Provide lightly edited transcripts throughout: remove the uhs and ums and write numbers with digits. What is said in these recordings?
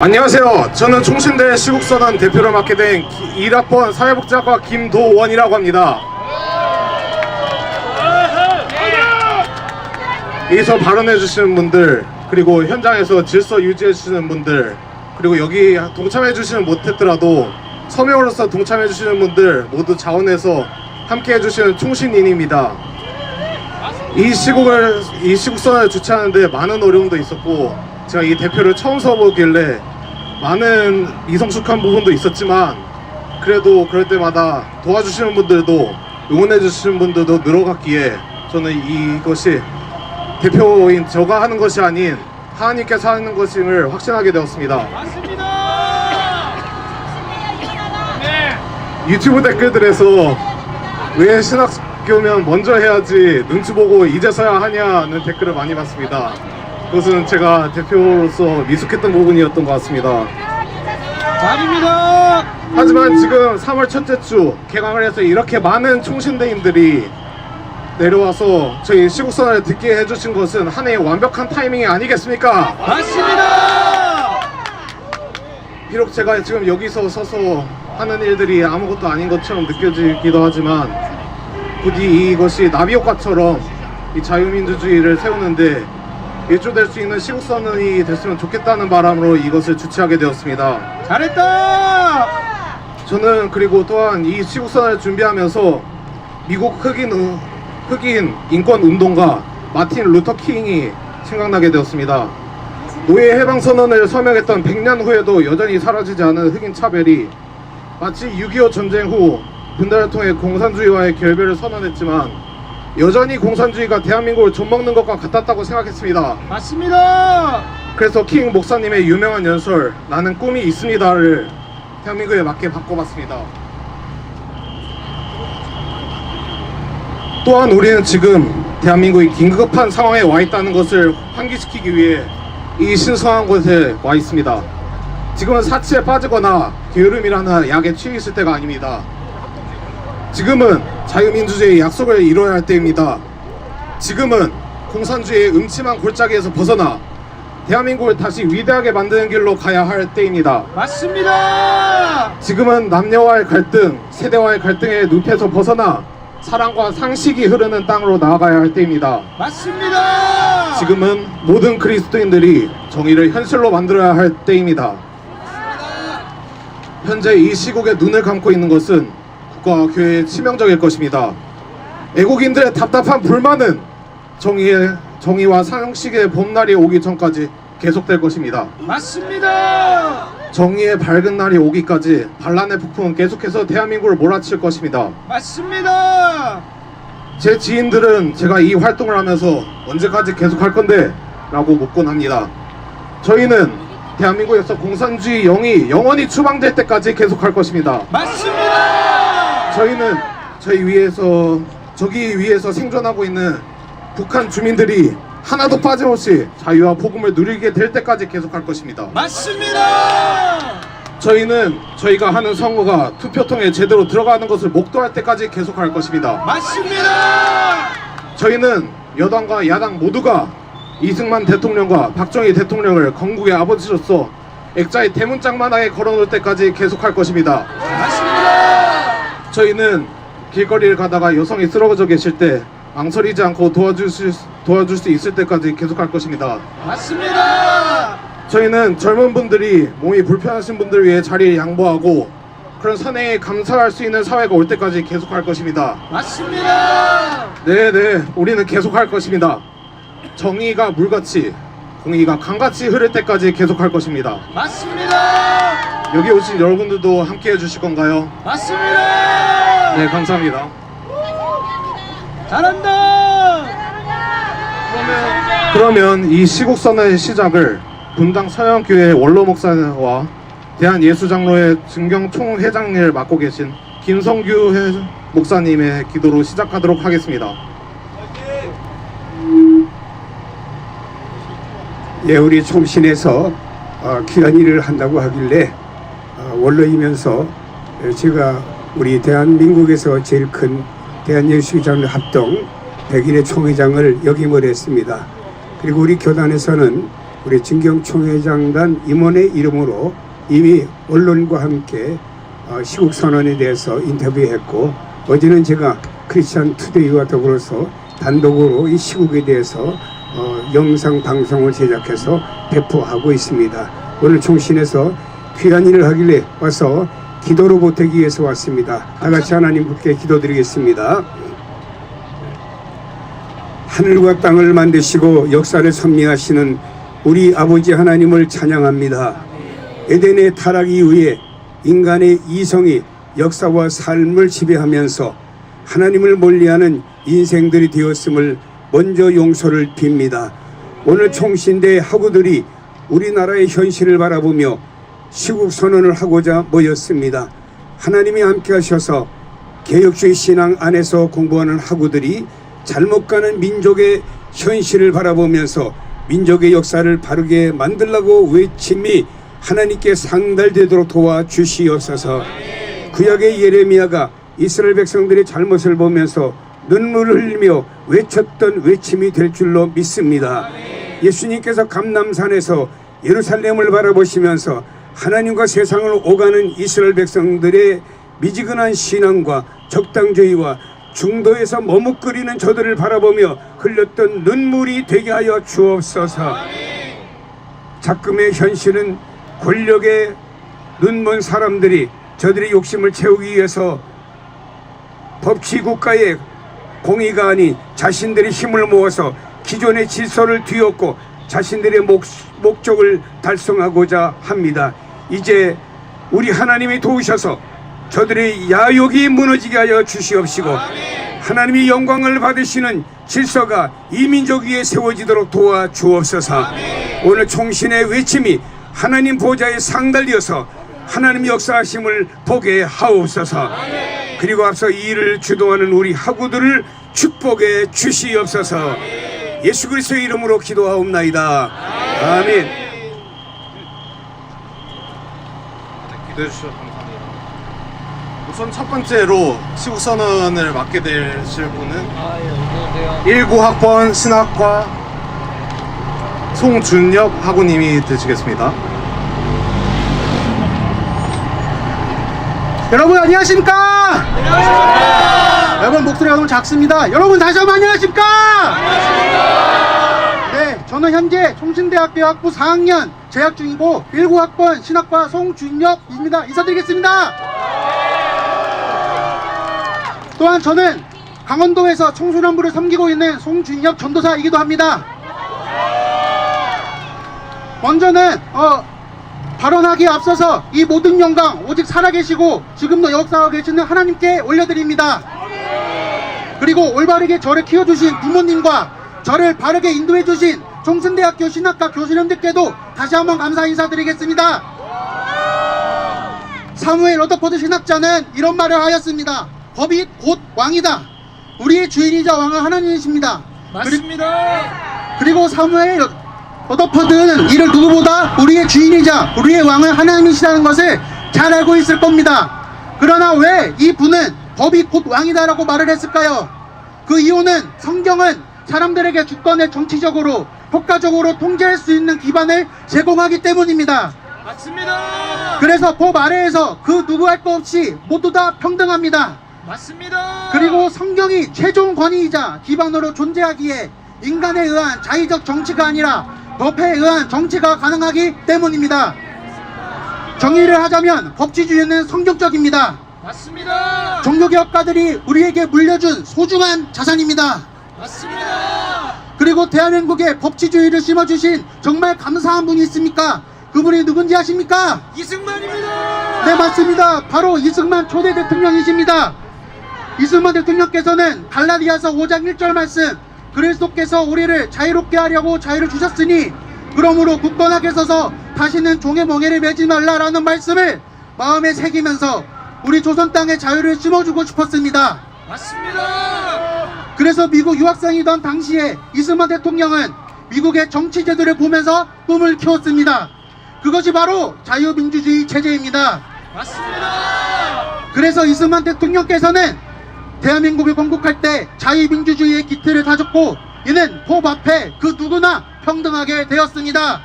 안녕하세요. 저는 총신대 시국선언 대표를 맡게 된 1학번 사회복지학과 김도원이라고 합니다. 여기서 발언해주시는 분들, 그리고 현장에서 질서 유지해주시는 분들, 그리고 여기 동참해주시는 못했더라도 서명으로서 동참해주시는 분들 모두 자원해서 함께 해주시는 총신인입니다. 이 시국선언을 주최하는데 많은 어려움도 있었고, 제가 이 대표를 처음 서보길래 많은 미성숙한 부분도 있었지만, 그래도 그럴 때마다 도와주시는 분들도, 응원해주시는 분들도 늘어갔기에 저는 이것이 대표인 저가 하는 것이 아닌 하나님께서 하는 것임을 확신하게 되었습니다. 맞습니다. 유튜브 댓글들에서 왜 신학교면 먼저 해야지 눈치 보고 이제서야 하냐는 댓글을 많이 봤습니다. 그것은 제가 대표로서 미숙했던 부분이었던 것 같습니다. 아닙니다. 하지만 지금 3월 첫째 주 개강을 해서 이렇게 많은 총신대인들이 내려와서 저희 시국선언을 듣게 해주신 것은 하나의 완벽한 타이밍이 아니겠습니까? 맞습니다. 비록 제가 지금 여기서 서서 하는 일들이 아무것도 아닌 것처럼 느껴지기도 하지만, 부디 이것이 나비효과처럼 이 자유민주주의를 세우는데 일조될 수 있는 시국선언이 됐으면 좋겠다는 바람으로 이것을 주최하게 되었습니다. 잘했다. 저는 그리고 또한 이 시국선언을 준비하면서 미국 흑인 인권 운동가 마틴 루터 킹이 생각나게 되었습니다. 노예 해방 선언을 서명했던 100년 후에도 여전히 사라지지 않은 흑인 차별이 마치 6.25 전쟁 후 분단을 통해 공산주의와의 결별을 선언했지만 여전히 공산주의가 대한민국을 좀먹는 것과 같았다고 생각했습니다. 맞습니다. 그래서 킹 목사님의 유명한 연설 나는 꿈이 있습니다를 대한민국에 맞게 바꿔봤습니다. 또한 우리는 지금 대한민국이 긴급한 상황에 와 있다는 것을 환기시키기 위해 이 신성한 곳에 와 있습니다. 지금은 사치에 빠지거나 게으름이라는 약에 취해 있을 때가 아닙니다. 지금은 자유민주주의의 약속을 이뤄야 할 때입니다. 지금은 공산주의의 음침한 골짜기에서 벗어나 대한민국을 다시 위대하게 만드는 길로 가야 할 때입니다. 맞습니다. 지금은 남녀와의 갈등, 세대와의 갈등의 늪에서 벗어나 사랑과 상식이 흐르는 땅으로 나아가야 할 때입니다. 맞습니다. 지금은 모든 그리스도인들이 정의를 현실로 만들어야 할 때입니다. 현재 이 시국에 눈을 감고 있는 것은 국가와 교회의 치명적일 것입니다. 애국인들의 답답한 불만은 정의와 상식의 봄날이 오기 전까지 계속될 것입니다. 맞습니다. 정의의 밝은 날이 오기까지 반란의 폭풍은 계속해서 대한민국을 몰아칠 것입니다. 맞습니다. 제 지인들은 제가 이 활동을 하면서 언제까지 계속할 건데? 라고 묻곤 합니다. 저희는 대한민국에서 공산주의 영이 영원히 추방될 때까지 계속할 것입니다. 맞습니다. 저희는 저기 위에서 생존하고 있는 북한 주민들이 하나도 빠짐없이 자유와 복음을 누리게 될 때까지 계속할 것입니다. 맞습니다. 저희는 저희가 하는 선거가 투표통에 제대로 들어가는 것을 목도할 때까지 계속할 것입니다. 맞습니다. 저희는 여당과 야당 모두가 이승만 대통령과 박정희 대통령을 건국의 아버지로서 액자의 대문짝만하게 걸어놓을 때까지 계속할 것입니다. 맞습니다. 저희는 길거리를 가다가 여성이 쓰러져 계실 때 망설이지 않고 도와줄 수 있을 때까지 계속할 것입니다. 맞습니다. 저희는 젊은 분들이 몸이 불편하신 분들 위해 자리를 양보하고 그런 선행에 감사할 수 있는 사회가 올 때까지 계속할 것입니다. 맞습니다. 네네, 우리는 계속할 것입니다. 정의가 물같이, 공의가 강같이 흐를 때까지 계속할 것입니다. 맞습니다. 여기 오신 여러분들도 함께 해주실 건가요? 맞습니다. 네, 감사합니다. 잘한다. 그러면 이 시국선언의 시작을 분당 서영교회 원로 목사와 대한예수장로회 증경 총회장을 맡고 계신 김성규 목사님의 기도로 시작하도록 하겠습니다. 예, 우리 총신에서 귀한 일을 한다고 하길래 원로이면서 제가 우리 대한민국에서 제일 큰 대한예수장로 합동 100일의 총회장을 역임을 했습니다. 그리고 우리 교단에서는 우리 진경총회장단 임원의 이름으로 이미 언론과 함께 시국 선언에 대해서 인터뷰했고, 어제는 제가 크리스찬 투데이와 더불어서 단독으로 이 시국에 대해서 영상 방송을 제작해서 배포하고 있습니다. 오늘 총신에서 귀한 일을 하길래 와서 기도로 보태기 위해서 왔습니다. 다 같이 하나님께 기도드리겠습니다. 하늘과 땅을 만드시고 역사를 섭리하시는 우리 아버지 하나님을 찬양합니다. 에덴의 타락 이후에 인간의 이성이 역사와 삶을 지배하면서 하나님을 멀리하는 인생들이 되었음을 먼저 용서를 빕니다. 오늘 총신대 학우들이 우리나라의 현실을 바라보며 시국 선언을 하고자 모였습니다. 하나님이 함께 하셔서 개혁주의 신앙 안에서 공부하는 학우들이 잘못 가는 민족의 현실을 바라보면서 민족의 역사를 바르게 만들라고 외침이 하나님께 상달되도록 도와주시옵소서. 구약의 예레미야가 이스라엘 백성들의 잘못을 보면서 눈물을 흘리며 외쳤던 외침이 될 줄로 믿습니다. 예수님께서 감람산에서 예루살렘을 바라보시면서 하나님과 세상을 오가는 이스라엘 백성들의 미지근한 신앙과 적당주의와 중도에서 머뭇거리는 저들을 바라보며 흘렸던 눈물이 되게 하여 주옵소서. 작금의 현실은 권력에 눈먼 사람들이 저들의 욕심을 채우기 위해서 법치국가의 공의가 아닌 자신들의 힘을 모아서 기존의 질서를 뒤엎고 자신들의 목적을 달성하고자 합니다. 이제 우리 하나님이 도우셔서 저들의 야욕이 무너지게 하여 주시옵시고, 하나님이 영광을 받으시는 질서가 이 민족 위에 세워지도록 도와주옵소서. 오늘 총신의 외침이 하나님 보좌에 상달되어서 하나님 역사하심을 보게 하옵소서. 그리고 앞서 이 일을 주도하는 우리 학우들을 축복해 주시옵소서. 예수 그리스도의 이름으로 기도하옵나이다. 아멘. 기도해 주셔서 감사합니다. 우선 첫 번째로 시국 선언을 맡게 되실 분은 19학번 신학과 송준엽 학우님이 되시겠습니다. 여러분 안녕하십니까? 여러분 목소리가 너무 작습니다. 여러분 다시 한번 안녕하십니까? 네, 저는 현재 총신대학교 학부 4학년 재학 중이고 19학번 신학과 송준엽입니다. 인사드리겠습니다. 또한 저는 강원도에서 청소년부를 섬기고 있는 송준엽 전도사이기도 합니다. 먼저는 발언하기에 앞서서 이 모든 영광 오직 살아계시고 지금도 역사하고 계시는 하나님께 올려드립니다. 그리고 올바르게 저를 키워주신 부모님과 저를 바르게 인도해주신 총신대학교 신학과 교수님들께도 다시 한번 감사 인사드리겠습니다. 사무엘 러더포드 신학자는 이런 말을 하였습니다. 법이 곧 왕이다. 우리의 주인이자 왕은 하나님이십니다. 맞습니다. 그리고 사무엘 러더포드는 이를 누구보다 우리의 주인이자 우리의 왕은 하나님이시라는 것을 잘 알고 있을 겁니다. 그러나 왜 이 분은 법이 곧 왕이다라고 말을 했을까요? 그 이유는 성경은 사람들에게 주권을 정치적으로 효과적으로 통제할 수 있는 기반을 제공하기 때문입니다. 맞습니다. 그래서 법 아래에서 그 누구 할 것 없이 모두 다 평등합니다. 맞습니다. 그리고 성경이 최종 권위이자 기반으로 존재하기에 인간에 의한 자의적 정치가 아니라 법에 의한 정치가 가능하기 때문입니다. 정의를 하자면 법치주의는 성경적입니다. 맞습니다. 종교개혁가들이 우리에게 물려준 소중한 자산입니다. 맞습니다. 그리고 대한민국에 법치주의를 심어주신 정말 감사한 분이 있습니까? 그분이 누군지 아십니까? 이승만입니다. 네, 맞습니다. 바로 이승만 초대 대통령이십니다. 이승만 대통령께서는 갈라디아서 5장 1절 말씀, 그리스도께서 우리를 자유롭게 하려고 자유를 주셨으니 그러므로 굳건하게 서서 다시는 종의 멍에를 매지 말라라는 말씀을 마음에 새기면서 우리 조선 땅에 자유를 심어주고 싶었습니다. 맞습니다. 그래서 미국 유학생이던 당시에 이승만 대통령은 미국의 정치 제도를 보면서 꿈을 키웠습니다. 그것이 바로 자유민주주의 체제입니다. 맞습니다. 그래서 이승만 대통령께서는 대한민국을 건국할 때 자유민주주의의 기틀을 다졌고 이는 법 앞에 그 누구나 평등하게 되었습니다.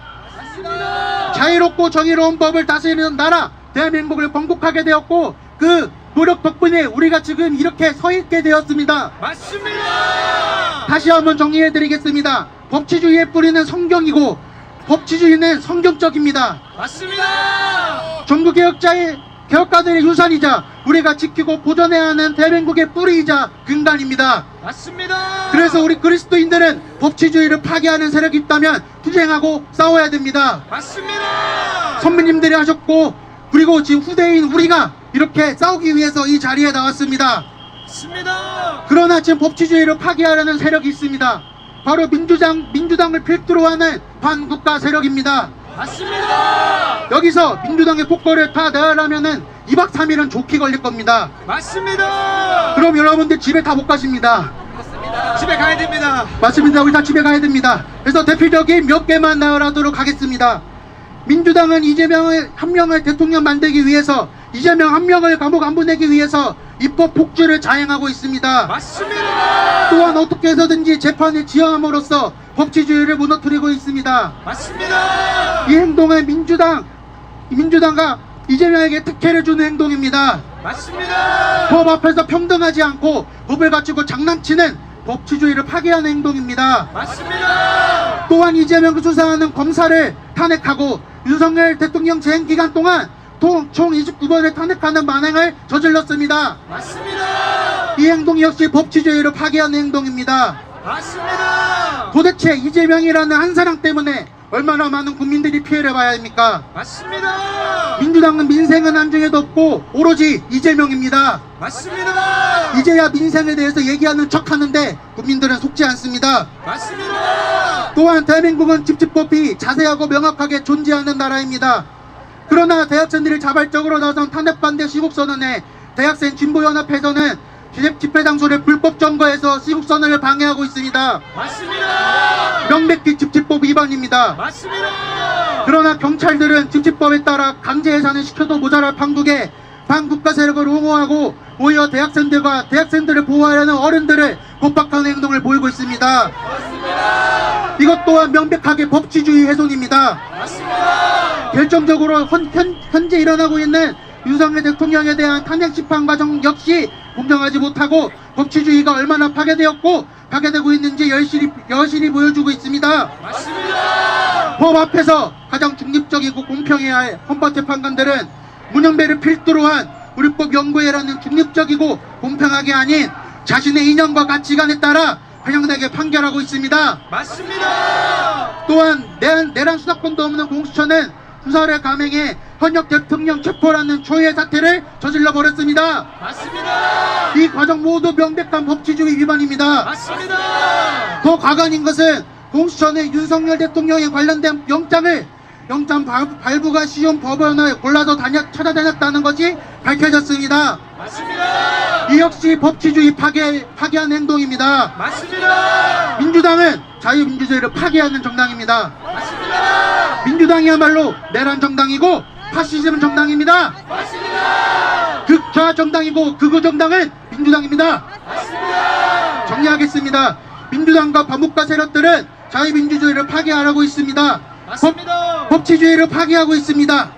자유롭고 정의로운 법을 다스리는 나라 대한민국을 건국하게 되었고, 그 노력 덕분에 우리가 지금 이렇게 서 있게 되었습니다. 맞습니다. 다시 한번 정리해드리겠습니다. 법치주의의 뿌리는 성경이고 법치주의는 성경적입니다. 맞습니다. 개혁가들의 유산이자 우리가 지키고 보존해야 하는 대한민국의 뿌리이자 근간입니다. 맞습니다. 그래서 우리 그리스도인들은 법치주의를 파괴하는 세력이 있다면 투쟁하고 싸워야 됩니다. 맞습니다. 선배님들이 하셨고, 그리고 지금 후대인 우리가 이렇게 싸우기 위해서 이 자리에 나왔습니다. 맞습니다. 그러나 지금 법치주의를 파괴하려는 세력이 있습니다. 바로 민주당을 필두로 하는 반국가 세력입니다. 맞습니다. 여기서 민주당의 폭거를 다 내려면은 2박 3일은 좋게 걸릴 겁니다. 맞습니다. 그럼 여러분들 집에 다 못 가십니다. 집에 가야 됩니다. 맞습니다. 우리 다 집에 가야 됩니다. 그래서 대표적인 몇 개만 나열하도록 하겠습니다. 민주당은 이재명을 한 명을 대통령 만들기 위해서, 이재명 한 명을 감옥 안 보내기 위해서 입법 폭주를 자행하고 있습니다. 맞습니다. 또한 어떻게 해서든지 재판을 지연함으로써 법치주의를 무너뜨리고 있습니다. 맞습니다. 이 행동은 민주당과 이재명에게 특혜를 주는 행동입니다. 맞습니다. 법 앞에서 평등하지 않고 법을 갖추고 장난치는 법치주의를 파괴하는 행동입니다. 맞습니다. 또한 이재명을 수사하는 검사를 탄핵하고 윤석열 대통령 재임 기간 동안 총 29번을 탄핵하는 만행을 저질렀습니다. 맞습니다. 이 행동 역시 법치주의를 파괴하는 행동입니다. 맞습니다. 도대체 이재명이라는 한 사람 때문에 얼마나 많은 국민들이 피해를 봐야 합니까? 맞습니다. 민주당은 민생은 한중에도 없고 오로지 이재명입니다. 맞습니다. 이제야 민생에 대해서 얘기하는 척 하는데 국민들은 속지 않습니다. 맞습니다. 또한 대한민국은 집집법이 자세하고 명확하게 존재하는 나라입니다. 그러나 대학생들이 자발적으로 나선 탄핵반대 시국선언에 대학생 진보연합회에서는 집회 장소를 불법 점거해서 시국선언을 방해하고 있습니다. 맞습니다. 명백히 집집법 위반입니다. 맞습니다. 그러나 경찰들은 집집법에 따라 강제 해산을 시켜도 모자랄 판국에 반국가 세력을 옹호하고 오히려 대학생들과 대학생들을 보호하려는 어른들을 겁박하는 행동을 보이고 있습니다. 맞습니다. 이것 또한 명백하게 법치주의 훼손입니다. 맞습니다. 결정적으로 현재 일어나고 있는 윤석열 대통령에 대한 탄핵 심판 과정 역시 공정하지 못하고 법치주의가 얼마나 파괴되었고 파괴되고 있는지 여실히 보여주고 있습니다. 맞습니다. 법 앞에서 가장 중립적이고 공평해야 할 헌법재판관들은 문현배를 필두로 한 우리법 연구회라는 중립적이고 공평하게 아닌 자신의 이념과 가치관에 따라 편향되게 판결하고 있습니다. 맞습니다. 또한 내란 수사권도 없는 공수처는 수사를 감행해 현역 대통령 체포라는 초유의 사태를 저질러 버렸습니다. 맞습니다. 이 과정 모두 명백한 법치주의 위반입니다. 맞습니다. 더 가관인 것은 공수처는 윤석열 대통령에 관련된 영장 발부가 쉬운 법원을 골라서 찾아다녔다는 것이 밝혀졌습니다. 맞습니다. 이 역시 법치주의 파괴한 행동입니다. 맞습니다. 민주당은 자유민주주의를 파괴하는 정당입니다. 맞습니다. 민주당이야말로 내란 정당이고 파시즘 정당입니다. 맞습니다. 극좌 정당이고 극우 정당은 민주당입니다. 맞습니다. 정리하겠습니다. 민주당과 반국가 세력들은 자유민주주의를 파괴하려고 있습니다. 맞습니다. 법치주의를 파괴하고 있습니다.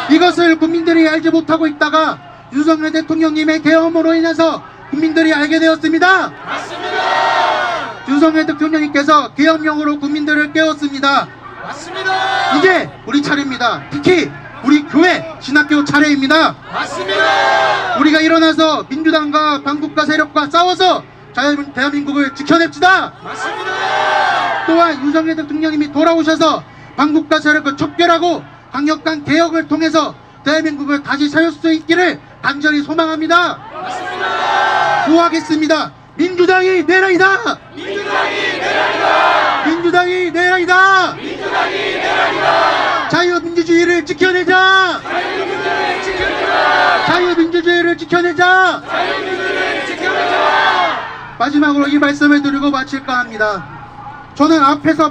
이것을 국민들이 알지 못하고 있다가 윤석열 대통령님의 계엄으로 인해서 국민들이 알게 되었습니다. 맞습니다. 윤석열 대통령님께서 계엄령으로 국민들을 깨웠습니다. 맞습니다. 이제 우리 차례입니다. 특히 우리 교회 신학교 차례입니다. 맞습니다. 우리가 일어나서 민주당과 반국가 세력과 싸워서 대한민국을 지켜냅시다. 맞습니다. 또한 윤석열 대통령님이 돌아오셔서 반국가 세력을 척결하고 강력한 개혁을 통해서 대한민국을 다시 세울 수 있기를 간절히 소망합니다. 맞습니다. 구하겠습니다. 민주당이 내라이다. 민주당이 내라이다. 민주당이 내라이다. 민주당이 내라이다. 자유민주주의를 지켜내자. 자유민주주의를 지켜내자. 자유민주주의를 지켜내자. 자유민주주의를 지켜내자. 마지막으로 이 말씀을 드리고 마칠까 합니다. 저는 앞에서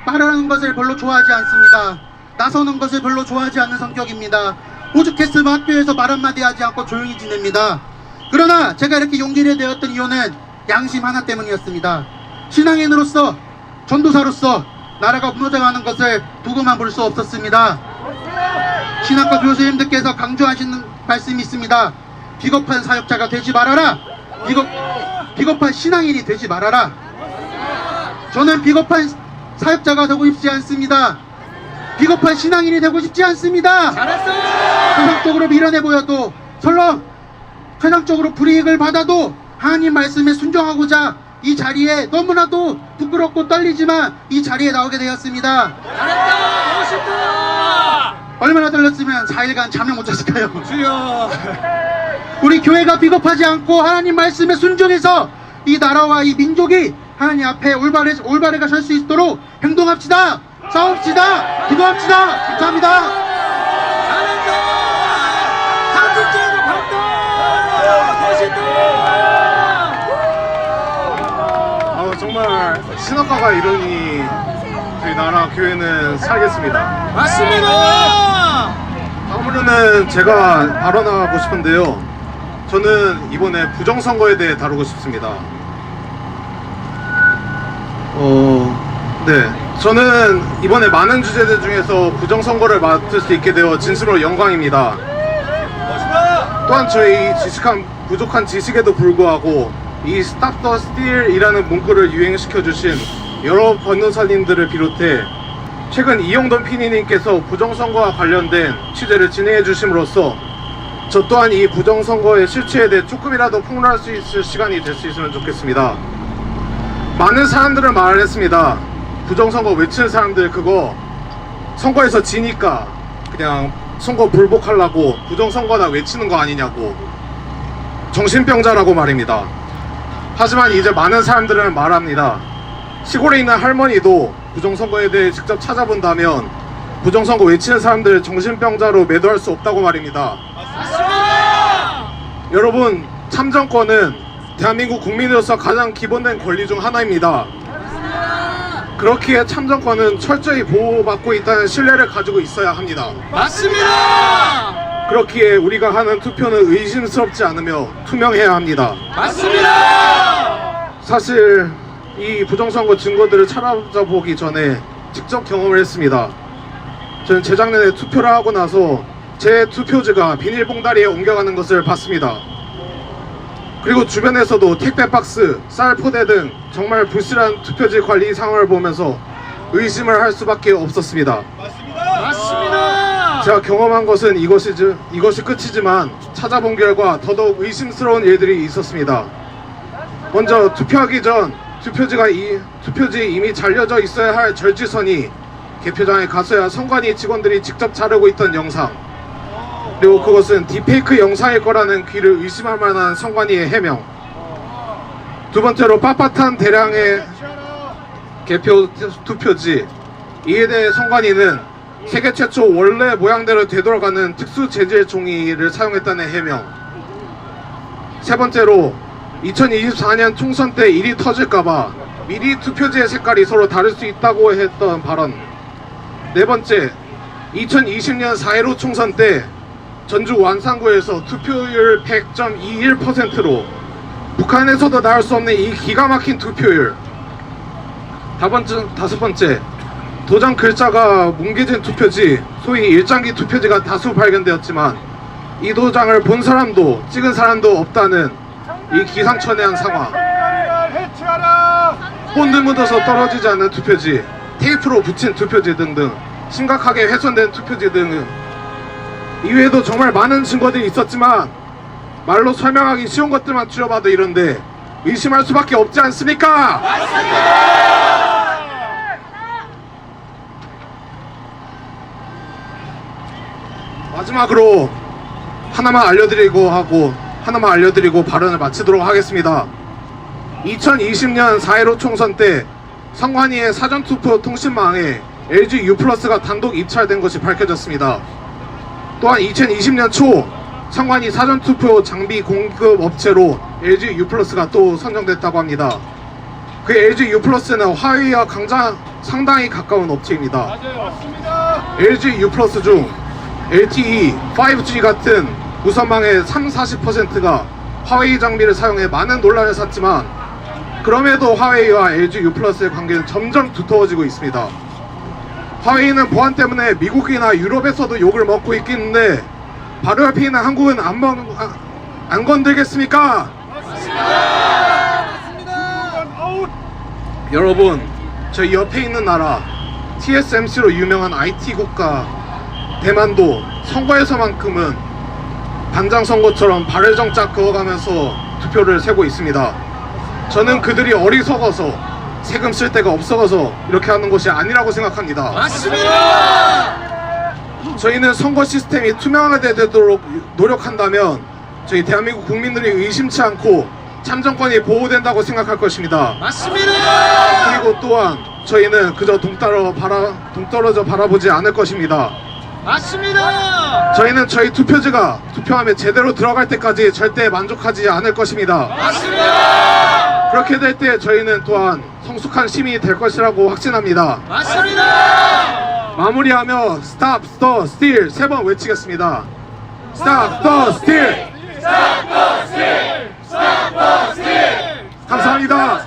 말하는 것을 별로 좋아하지 않습니다. 나서는 것을 별로 좋아하지 않는 성격입니다. 오죽했으면 학교에서 말 한마디 하지 않고 조용히 지냅니다. 그러나 제가 이렇게 용기를 내었던 이유는 양심 하나 때문이었습니다. 신앙인으로서, 전도사로서 나라가 무너져가는 것을 두고만 볼 수 없었습니다. 신학과 교수님들께서 강조하시는 말씀이 있습니다. 비겁한 사역자가 되지 말아라. 비겁한 신앙인이 되지 말아라. 저는 비겁한 사역자가 되고 싶지 않습니다. 비겁한 신앙인이 되고 싶지 않습니다. 세상적으로 미련해 보여도 설령 세상적으로 불이익을 받아도 하나님 말씀에 순종하고자 이 자리에 너무나도 부끄럽고 떨리지만 이 자리에 나오게 되었습니다. 얼마나 떨렸으면 4일간 잠을 못 잤을까요? 우리 교회가 비겁하지 않고 하나님 말씀에 순종해서 이 나라와 이 민족이 하나님 앞에 올바르게 설 수 있도록 행동합시다. 싸웁시다. 기도합시다. 감사합니다. 정말 신학과가 이러니 저희 나라 교회는 살겠습니다. 맞습니다. 다음으로는 제가 발언하고 싶은데요. 저는 이번에 부정선거에 대해 다루고 싶습니다. 네. 저는 이번에 많은 주제들 중에서 부정선거를 맡을 수 있게 되어 진심으로 영광입니다. 또한 저희 부족한 지식에도 불구하고 이 Stop the Steal 이라는 문구를 유행시켜주신 여러 변호사님들을 비롯해 최근 이용돈 PD님께서 부정선거와 관련된 취재를 진행해 주심으로써 저 또한 이 부정선거의 실체에 대해 조금이라도 폭로할 수 있을 시간이 될 수 있으면 좋겠습니다. 많은 사람들은 말을 했습니다. 부정선거 외치는 사람들 그거 선거에서 지니까 그냥 선거 불복하려고 부정선거나 외치는 거 아니냐고 정신병자라고 말입니다. 하지만 이제 많은 사람들은 말합니다. 시골에 있는 할머니도 부정선거에 대해 직접 찾아본다면 부정선거 외치는 사람들 정신병자로 매도할 수 없다고 말입니다. 여러분, 참정권은 대한민국 국민으로서 가장 기본된 권리 중 하나입니다. 그렇기에 참정권은 철저히 보호받고 있다는 신뢰를 가지고 있어야 합니다. 맞습니다. 그렇기에 우리가 하는 투표는 의심스럽지 않으며 투명해야 합니다. 맞습니다. 사실 이 부정선거 증거들을 찾아보기 전에 직접 경험을 했습니다. 저는 재작년에 투표를 하고 나서 제 투표지가 비닐봉다리에 옮겨가는 것을 봤습니다. 그리고 주변에서도 택배박스, 쌀 포대 등 정말 불실한 투표지 관리 상황을 보면서 의심을 할 수밖에 없었습니다. 맞습니다. 제가 경험한 것은 이것이 끝이지만 찾아본 결과 더더욱 의심스러운 일들이 있었습니다. 먼저 투표하기 전 투표지에 이미 잘려져 있어야 할 절지선이 개표장에 가서야 선관위 직원들이 직접 자르고 있던 영상, 그리고 그것은 딥페이크 영상일 거라는 귀를 의심할 만한 선관위의 해명, 두 번째로 빳빳한 대량의 개표 투표지, 이에 대해 선관위는 세계 최초 원래 모양대로 되돌아가는 특수 재질 종이를 사용했다는 해명, 세 번째로 2024년 총선 때 일이 터질까봐 미리 투표지의 색깔이 서로 다를 수 있다고 했던 발언, 네 번째, 2020년 4.15 총선 때 전주 완산구에서 투표율 100.21%로 북한에서도 나올 수 없는 이 기가 막힌 투표율, 다섯 번째, 도장 글자가 뭉개진 투표지, 소위 일장기 투표지가 다수 발견되었지만 이 도장을 본 사람도 찍은 사람도 없다는 이 기상천외한 상황, 본드 묻어서 떨어지지 않는 투표지, 테이프로 붙인 투표지 등등 심각하게 훼손된 투표지 등 이외에도 정말 많은 증거들이 있었지만 말로 설명하기 쉬운 것들만 줄여봐도 이런데 의심할 수밖에 없지 않습니까? 마지막으로 하나만 알려드리고 발언을 마치도록 하겠습니다. 2020년 4.15 총선 때 선관위의 사전투표 통신망에 LG U+가 단독 입찰된 것이 밝혀졌습니다. 또한 2020년 초 선관위 사전투표 장비 공급 업체로 LG U+가 또 선정됐다고 합니다. 그 LG U+는 화웨이와 상당히 가까운 업체입니다. LG U+ 중 LTE, 5G 같은 무선망의 30-40%가 화웨이 장비를 사용해 많은 논란을 샀지만 그럼에도 화웨이와 LG U+의 관계는 점점 두터워지고 있습니다. 화웨이는 보안 때문에 미국이나 유럽에서도 욕을 먹고 있겠는데 바로 옆에 있는 한국은 안 건들겠습니까? 여러분, 저희 옆에 있는 나라 TSMC로 유명한 IT 국가 대만도 선거에서만큼은 반장 선거처럼 발을 정짝 그어가면서 투표를 세고 있습니다. 저는 그들이 어리석어서 세금 쓸 데가 없어서 이렇게 하는 것이 아니라고 생각합니다. 맞습니다. 저희는 선거 시스템이 투명하게 되도록 노력한다면 저희 대한민국 국민들이 의심치 않고 참정권이 보호된다고 생각할 것입니다. 맞습니다. 그리고 또한 저희는 그저 동떨어져 바라보지 않을 것입니다. 맞습니다. 저희는 저희 투표지가 투표함에 제대로 들어갈 때까지 절대 만족하지 않을 것입니다. 맞습니다. 그렇게 될 때 저희는 또한 성숙한 시민이 될 것이라고 확신합니다. 맞습니다. 마무리하며 Stop the Steal 3번 외치겠습니다. Stop the Steal! 감사합니다.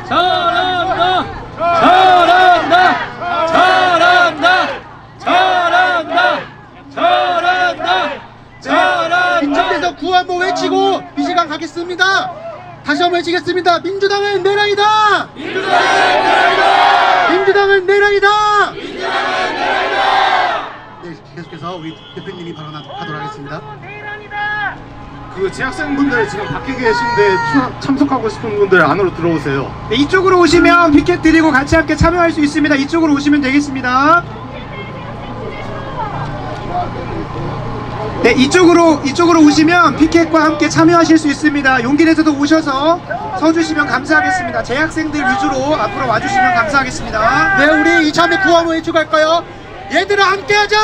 잘한다. 잘한다. 잘한다. 잘한다. 잘한다. 잘한다. 민주당에서 구호 한번 외치고 이 시간 가겠습니다. 다시 한번 외치겠습니다. 민주당은 내란이다. 민주당은 내란이다. 네, 계속해서 우리 대표님이 발언하도록 하겠습니다. 그 재학생분들 지금 밖에 계신데 참석하고 싶은 분들 안으로 들어오세요. 네, 이쪽으로 오시면 피켓 드리고 같이 함께 참여할 수 있습니다. 이쪽으로 오시면 되겠습니다. 네, 이쪽으로 오시면 피켓과 함께 참여하실 수 있습니다. 용기 내서도 오셔서 서주시면 감사하겠습니다. 재학생들 위주로 앞으로 와주시면 감사하겠습니다. 네, 우리 이참에 구호 한번 외치고 갈까요? 얘들아 함께하자!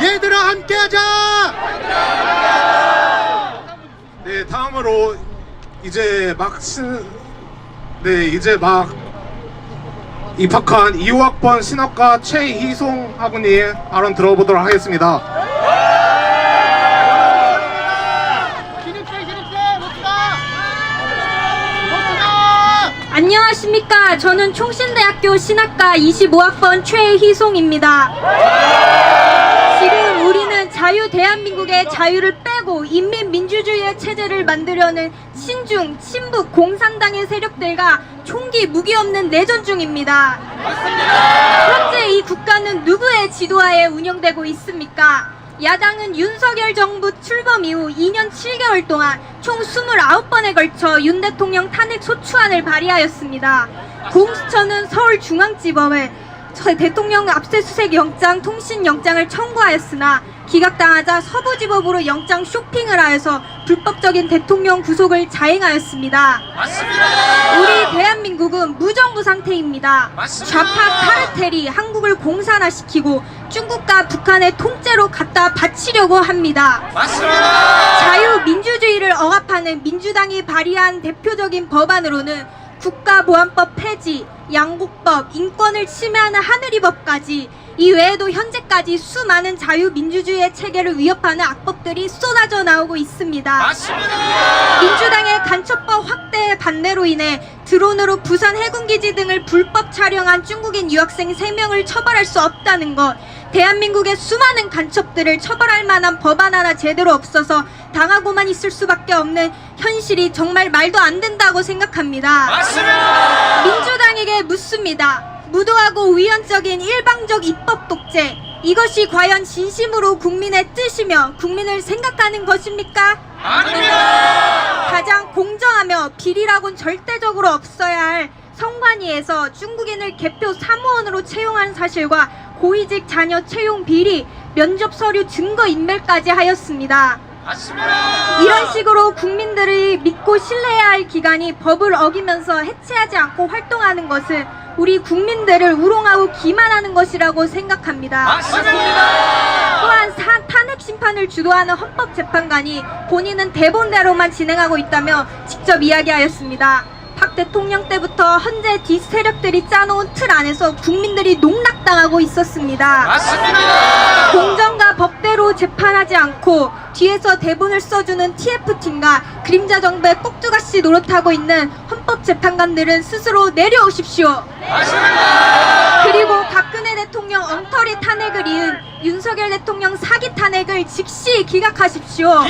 얘들아 함께하자! 네, 다음으로 이제 막 입학한 2호학번 신학과 최희송 학우님 발언 들어보도록 하겠습니다. 안녕하십니까. 저는 총신대학교 신학과 25학번 최희송입니다. 지금 우리는 자유 대한민국의 자유를 빼고 인민민주주의의 체제를 만들려는 친중, 친북, 공산당의 세력들과 총기 무기 없는 내전 중입니다. 현재 이 국가는 누구의 지도하에 운영되고 있습니까? 야당은 윤석열 정부 출범 이후 2년 7개월 동안 총 29번에 걸쳐 윤 대통령 탄핵 소추안을 발의하였습니다. 공수처는 서울중앙지법에 대통령 압수수색 영장, 통신영장을 청구하였으나 기각당하자 서부지법으로 영장 쇼핑을 하여서 불법적인 대통령 구속을 자행하였습니다. 맞습니다. 우리 대한민국은 무정부 상태입니다. 맞습니다. 좌파 카르텔이 한국을 공산화시키고 중국과 북한의 통째로 갖다 바치려고 합니다. 맞습니다. 자유민주주의를 억압하는 민주당이 발의한 대표적인 법안으로는 국가보안법 폐지, 양곡법, 인권을 침해하는 하늘이법까지 이 외에도 현재까지 수많은 자유민주주의의 체계를 위협하는 악법들이 쏟아져 나오고 있습니다. 맞습니다. 민주당의 간첩법 확대 반대로 인해 드론으로 부산 해군기지 등을 불법 촬영한 중국인 유학생 3명을 처벌할 수 없다는 것, 대한민국의 수많은 간첩들을 처벌할 만한 법안 하나 제대로 없어서 당하고만 있을 수밖에 없는 현실이 정말 말도 안 된다고 생각합니다. 맞습니다. 민주당에게 묻습니다. 무도하고 위헌적인 일방적 입법 독재, 이것이 과연 진심으로 국민의 뜻이며 국민을 생각하는 것입니까? 아닙니다. 가장 공정하며 비리라곤 절대적으로 없어야 할 선관위에서 중국인을 개표 사무원으로 채용한 사실과 고위직 자녀 채용 비리, 면접 서류 증거 인멸까지 하였습니다. 맞습니다. 이런 식으로 국민들이 믿고 신뢰해야 할 기관이 법을 어기면서 해체하지 않고 활동하는 것은 우리 국민들을 우롱하고 기만하는 것이라고 생각합니다. 맞습니다. 또한 탄핵 심판을 주도하는 헌법재판관이 본인은 대본대로만 진행하고 있다며 직접 이야기하였습니다. 박 대통령 때부터 현재 뒷세력들이 짜놓은 틀 안에서 국민들이 농락당하고 있었습니다. 맞습니다. 공정과 법대로 재판하지 않고 뒤에서 대본을 써주는 TF팀과 그림자 정부의 꼭두가시 노릇하고 있는 헌법재판관들은 스스로 내려오십시오. 그리고 박근혜 대통령 엉터리 탄핵을 이은 윤석열 대통령 사기 탄핵을 즉시 기각하십시오.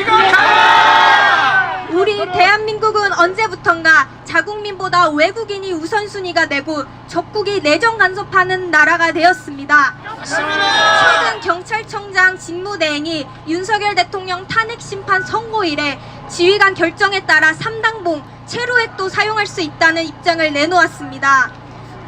우리 대한민국은 언제부턴가 자국민보다 외국인이 우선순위가 되고 적국이 내정 간섭하는 나라가 되었습니다. 최근 경찰청장 직무대행이 윤석열 대통령 탄핵 심판 선고 이래 지휘관 결정에 따라 3당봉 체류액도 사용할 수 있다는 입장을 내놓았습니다.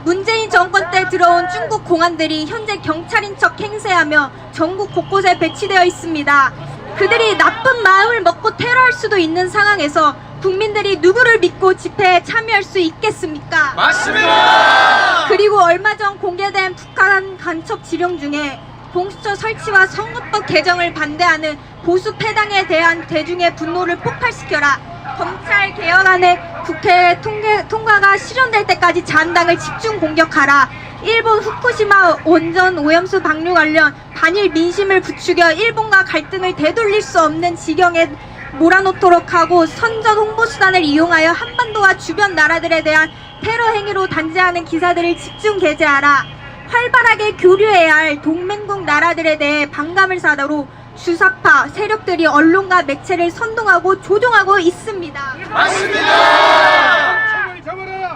문재인 정권 때 들어온 중국 공안들이 현재 경찰인 척 행세하며 전국 곳곳에 배치되어 있습니다. 그들이 나쁜 마음을 먹고 테러할 수도 있는 상황에서 국민들이 누구를 믿고 집회에 참여할 수 있겠습니까? 맞습니다. 그리고 얼마 전 공개된 북한 간첩 지령 중에 공수처 설치와 선거법 개정을 반대하는 보수 패당에 대한 대중의 분노를 폭발시켜라. 검찰 개혁안의 국회 통과가 실현될 때까지 자한당을 집중 공격하라. 일본 후쿠시마 원전 오염수 방류 관련 반일 민심을 부추겨 일본과 갈등을 되돌릴 수 없는 지경에 몰아놓도록 하고 선전 홍보수단을 이용하여 한반도와 주변 나라들에 대한 테러 행위로 단죄하는 기사들을 집중 게재하라. 활발하게 교류해야 할 동맹국 나라들에 대해 반감을 사다로 주사파 세력들이 언론과 매체를 선동하고 조종하고 있습니다. 맞습니다.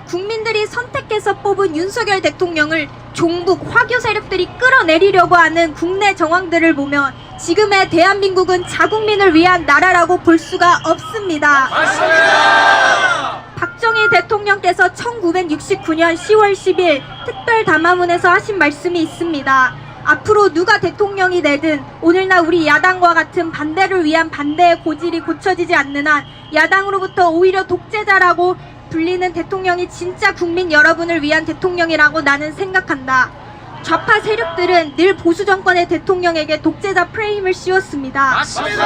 국민들이 선택해서 뽑은 윤석열 대통령을 종북 화교 세력들이 끌어내리려고 하는 국내 정황들을 보면 지금의 대한민국은 자국민을 위한 나라라고 볼 수가 없습니다. 맞습니다. 박정희 대통령께서 1969년 10월 10일 특별 담화문에서 하신 말씀이 있습니다. 앞으로 누가 대통령이 되든 오늘날 우리 야당과 같은 반대를 위한 반대의 고질이 고쳐지지 않는 한 야당으로부터 오히려 독재자라고 불리는 대통령이 진짜 국민 여러분을 위한 대통령이라고 나는 생각한다. 좌파 세력들은 늘 보수 정권의 대통령에게 독재자 프레임을 씌웠습니다. 맞습니다.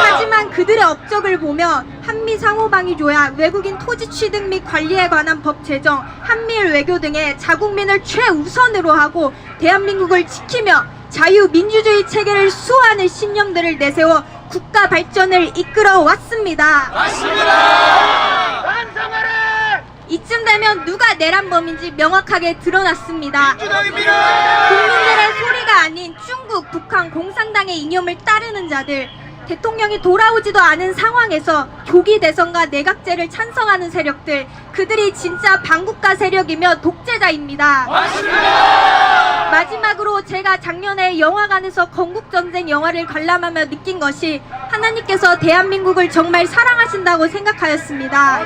하지만 그들의 업적을 보며 한미 상호방위 조약, 외국인 토지 취득 및 관리에 관한 법 제정, 한미일 외교 등의 자국민을 최우선으로 하고 대한민국을 지키며 자유민주주의 체계를 수호하는 신념들을 내세워 국가 발전을 이끌어 왔습니다. 맞습니다. 이쯤 되면 누가 내란범인지 명확하게 드러났습니다. 민주당입니다. 국민들의 소리가 아닌 중국, 북한, 공산당의 이념을 따르는 자들, 대통령이 돌아오지도 않은 상황에서 조기 대선과 내각제를 찬성하는 세력들, 그들이 진짜 반국가 세력이며 독재자입니다. 맞습니다. 마지막으로 제가 작년에 영화관에서 건국전쟁 영화를 관람하며 느낀 것이 하나님께서 대한민국을 정말 사랑하신다고 생각하였습니다.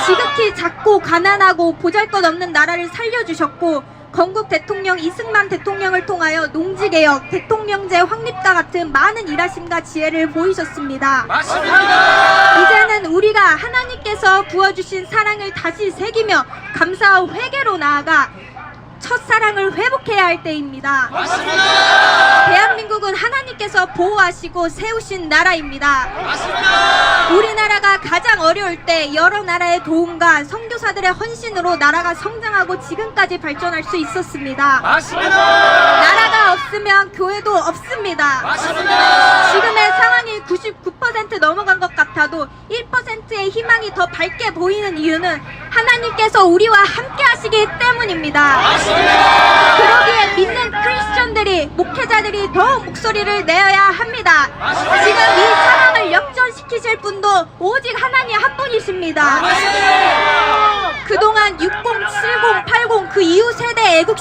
지극히 작고 가난하고 보잘것없는 나라를 살려주셨고 건국 대통령 이승만 대통령을 통하여 농지개혁, 대통령제 확립과 같은 많은 일하심과 지혜를 보이셨습니다. 맞습니다. 이제는 우리가 하나님께서 부어주신 사랑을 다시 새기며 감사와 회개로 나아가 첫사랑을 회복해야 할 때입니다. 맞습니다. 대한민국은 하나님께서 보호하시고 세우신 나라입니다. 맞습니다. 우리나라가 가장 어려울 때 여러 나라의 도움과 선교사들의 헌신으로 나라가 성장하고 지금까지 발전할 수 있었습니다. 맞습니다. 나라가 없으면 교회도 없습니다. 맞습니다. 지금의 상황이 99% 넘어간 것 같아도 1%의 희망이 더 밝게 보이는 이유는 하나님께서 우리와 함께 하시기 때문입니다. 그러기에 믿는 크리스천들이, 목회자들이 더욱 목소리를 내어야 합니다. 지금 이 상황을 역전시키실 분도 오직 하나님 한 분이십니다. 그동안 60, 70, 80 그 이후 세대 애국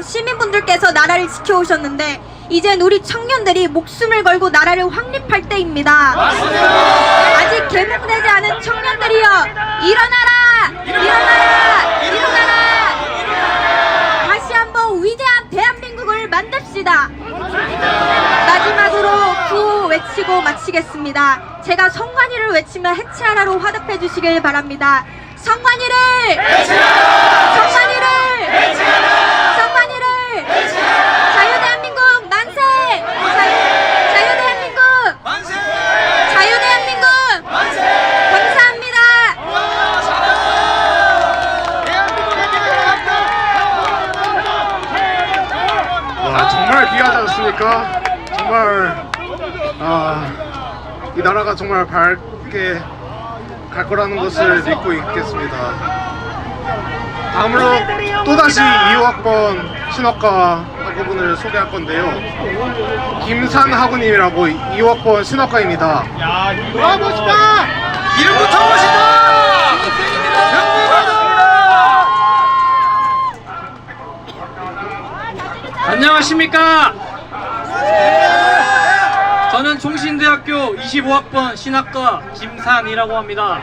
시민분들께서 나라를 지켜오셨는데 이젠 우리 청년들이 목숨을 걸고 나라를 확립할 때입니다. 아직 개몽되지 않은 청년들이여, 일어나라! 일어나라! 일어나라! 다시 한번 위대한 대한민국을 만듭시다. 마지막으로 구호 외치고 마치겠습니다. 제가 성관이를 외치면 해체하라로 화답해 주시길 바랍니다. 성관이를! 해체하라! 성관이를! 해체하라! 성관이를! 해체하라! 자유대한민국 만세! 자유대한민국! 만세! 자유대한민국! 만세! 감사합니다. 와, 정말 귀하지 않습니까? 안녕하십니까. 정말 이 나라가 정말 밝게 갈 거라는 것을 믿고 있겠습니다. 다음으로 또다시 2학번 신학과 학우분을 소개할 건데요. 김산 학우님이라고 2학번 신학과입니다. 와 멋있다. 이름부터 멋있다. 안녕하십니까. 저는 총신대학교 25학번 신학과 김산이라고 합니다.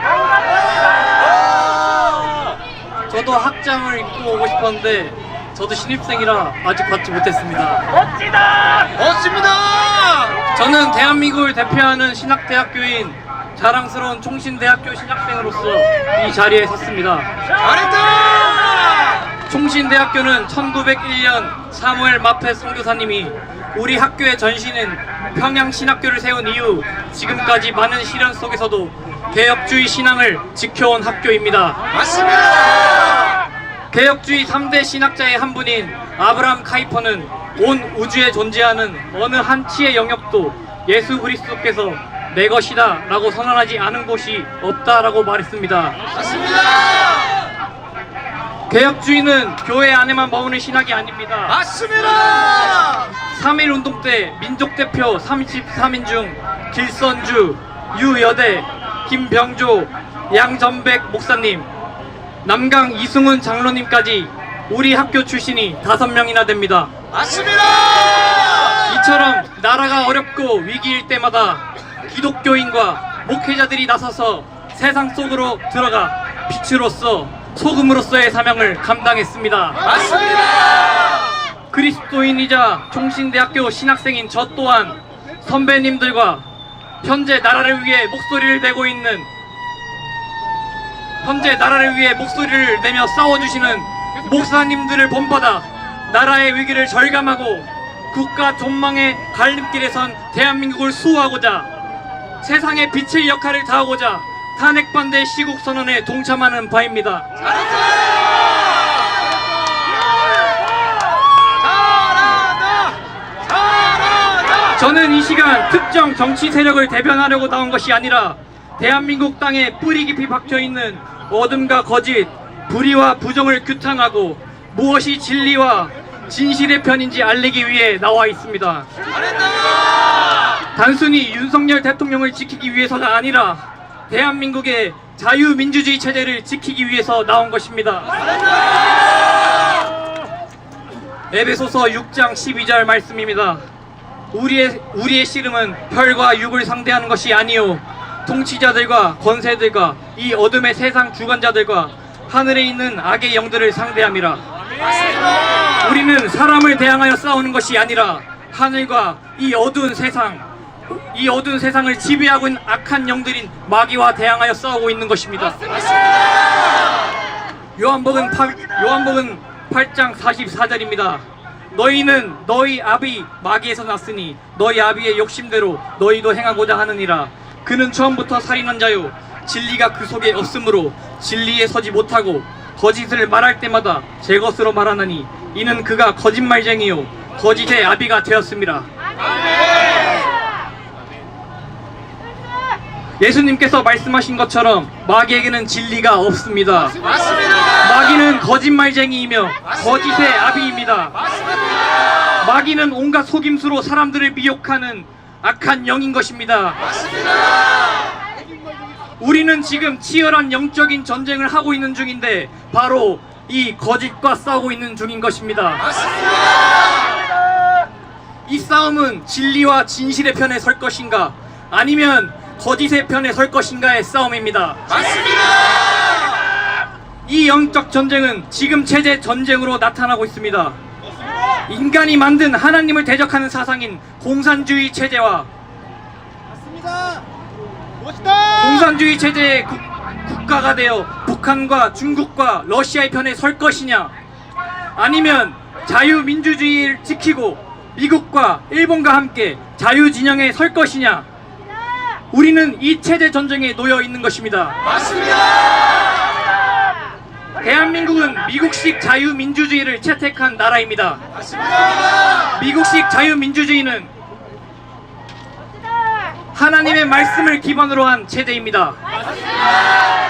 저도 학장을 입고 오고 싶었는데 저도 신입생이라 아직 받지 못했습니다. 멋집니다. 저는 대한민국을 대표하는 신학대학교인 자랑스러운 총신대학교 신학생으로서 이 자리에 섰습니다. 총신대학교는 1901년 사무엘 마펫 선교사님이 우리 학교의 전신인 평양신학교를 세운 이후 지금까지 많은 시련 속에서도 개혁주의 신앙을 지켜온 학교입니다. 맞습니다. 개혁주의 3대 신학자의 한 분인 아브라함 카이퍼는 온 우주에 존재하는 어느 한치의 영역도 예수 그리스도께서 내 것이다 라고 선언하지 않은 곳이 없다라고 말했습니다. 맞습니다. 개혁주의는 교회 안에만 머무는 신학이 아닙니다. 맞습니다. 3.1운동 때 민족대표 33인 중 길선주, 유여대, 김병조, 양전백 목사님, 남강 이승훈 장로님까지 우리 학교 출신이 5명이나 됩니다. 맞습니다. 이처럼 나라가 어렵고 위기일 때마다 기독교인과 목회자들이 나서서 세상 속으로 들어가 빛으로서 소금으로서의 사명을 감당했습니다. 맞습니다. 그리스도인이자 총신대학교 신학생인 저 또한 선배님들과 현재 나라를 위해 목소리를 내며 싸워주시는 목사님들을 본받아 나라의 위기를 절감하고 국가 존망의 갈림길에 선 대한민국을 수호하고자 세상의 빛의 역할을 다하고자 탄핵반대 시국선언에 동참하는 바입니다. 저는 이 시간 특정 정치 세력을 대변하려고 나온 것이 아니라 대한민국 땅에 뿌리 깊이 박혀있는 어둠과 거짓, 불의와 부정을 규탄하고 무엇이 진리와 진실의 편인지 알리기 위해 나와 있습니다. 단순히 윤석열 대통령을 지키기 위해서가 아니라 대한민국의 자유민주주의 체제를 지키기 위해서 나온 것입니다. 에베소서 6장 12절 말씀입니다. 우리의 씨름은 혈과 육을 상대하는 것이 아니요 통치자들과 권세들과 이 어둠의 세상 주관자들과 하늘에 있는 악의 영들을 상대함이라. 우리는 사람을 대항하여 싸우는 것이 아니라 하늘과 이 어두운 세상을 지배하고 있는 악한 영들인 마귀와 대항하여 싸우고 있는 것입니다. 요한복음 8장 44절입니다. 너희는 너희 아비 마귀에서 났으니 너희 아비의 욕심대로 너희도 행하고자 하느니라. 그는 처음부터 살인한 자요 진리가 그 속에 없으므로 진리에 서지 못하고 거짓을 말할 때마다 제 것으로 말하느니 이는 그가 거짓말쟁이요 거짓의 아비가 되었습니다. 예수님께서 말씀하신 것처럼 마귀에게는 진리가 없습니다. 맞습니다. 마귀는 거짓말쟁이이며 거짓의 아비입니다. 맞습니다. 마귀는 온갖 속임수로 사람들을 미혹하는 악한 영인 것입니다. 맞습니다. 우리는 지금 치열한 영적인 전쟁을 하고 있는 중인데 바로 이 거짓과 싸우고 있는 중인 것입니다. 맞습니다. 이 싸움은 진리와 진실의 편에 설 것인가 아니면 거짓의 편에 설 것인가의 싸움입니다. 맞습니다. 이 영적 전쟁은 지금 체제 전쟁으로 나타나고 있습니다. 인간이 만든 하나님을 대적하는 사상인 공산주의 체제와 공산주의 체제의 국가가 되어 북한과 중국과 러시아의 편에 설 것이냐 아니면 자유민주주의를 지키고 미국과 일본과 함께 자유진영에 설 것이냐. 우리는 이 체제 전쟁에 놓여 있는 것입니다. 맞습니다. 대한민국은 미국식 자유민주주의를 채택한 나라입니다. 미국식 자유민주주의는 하나님의 말씀을 기반으로 한 체제입니다.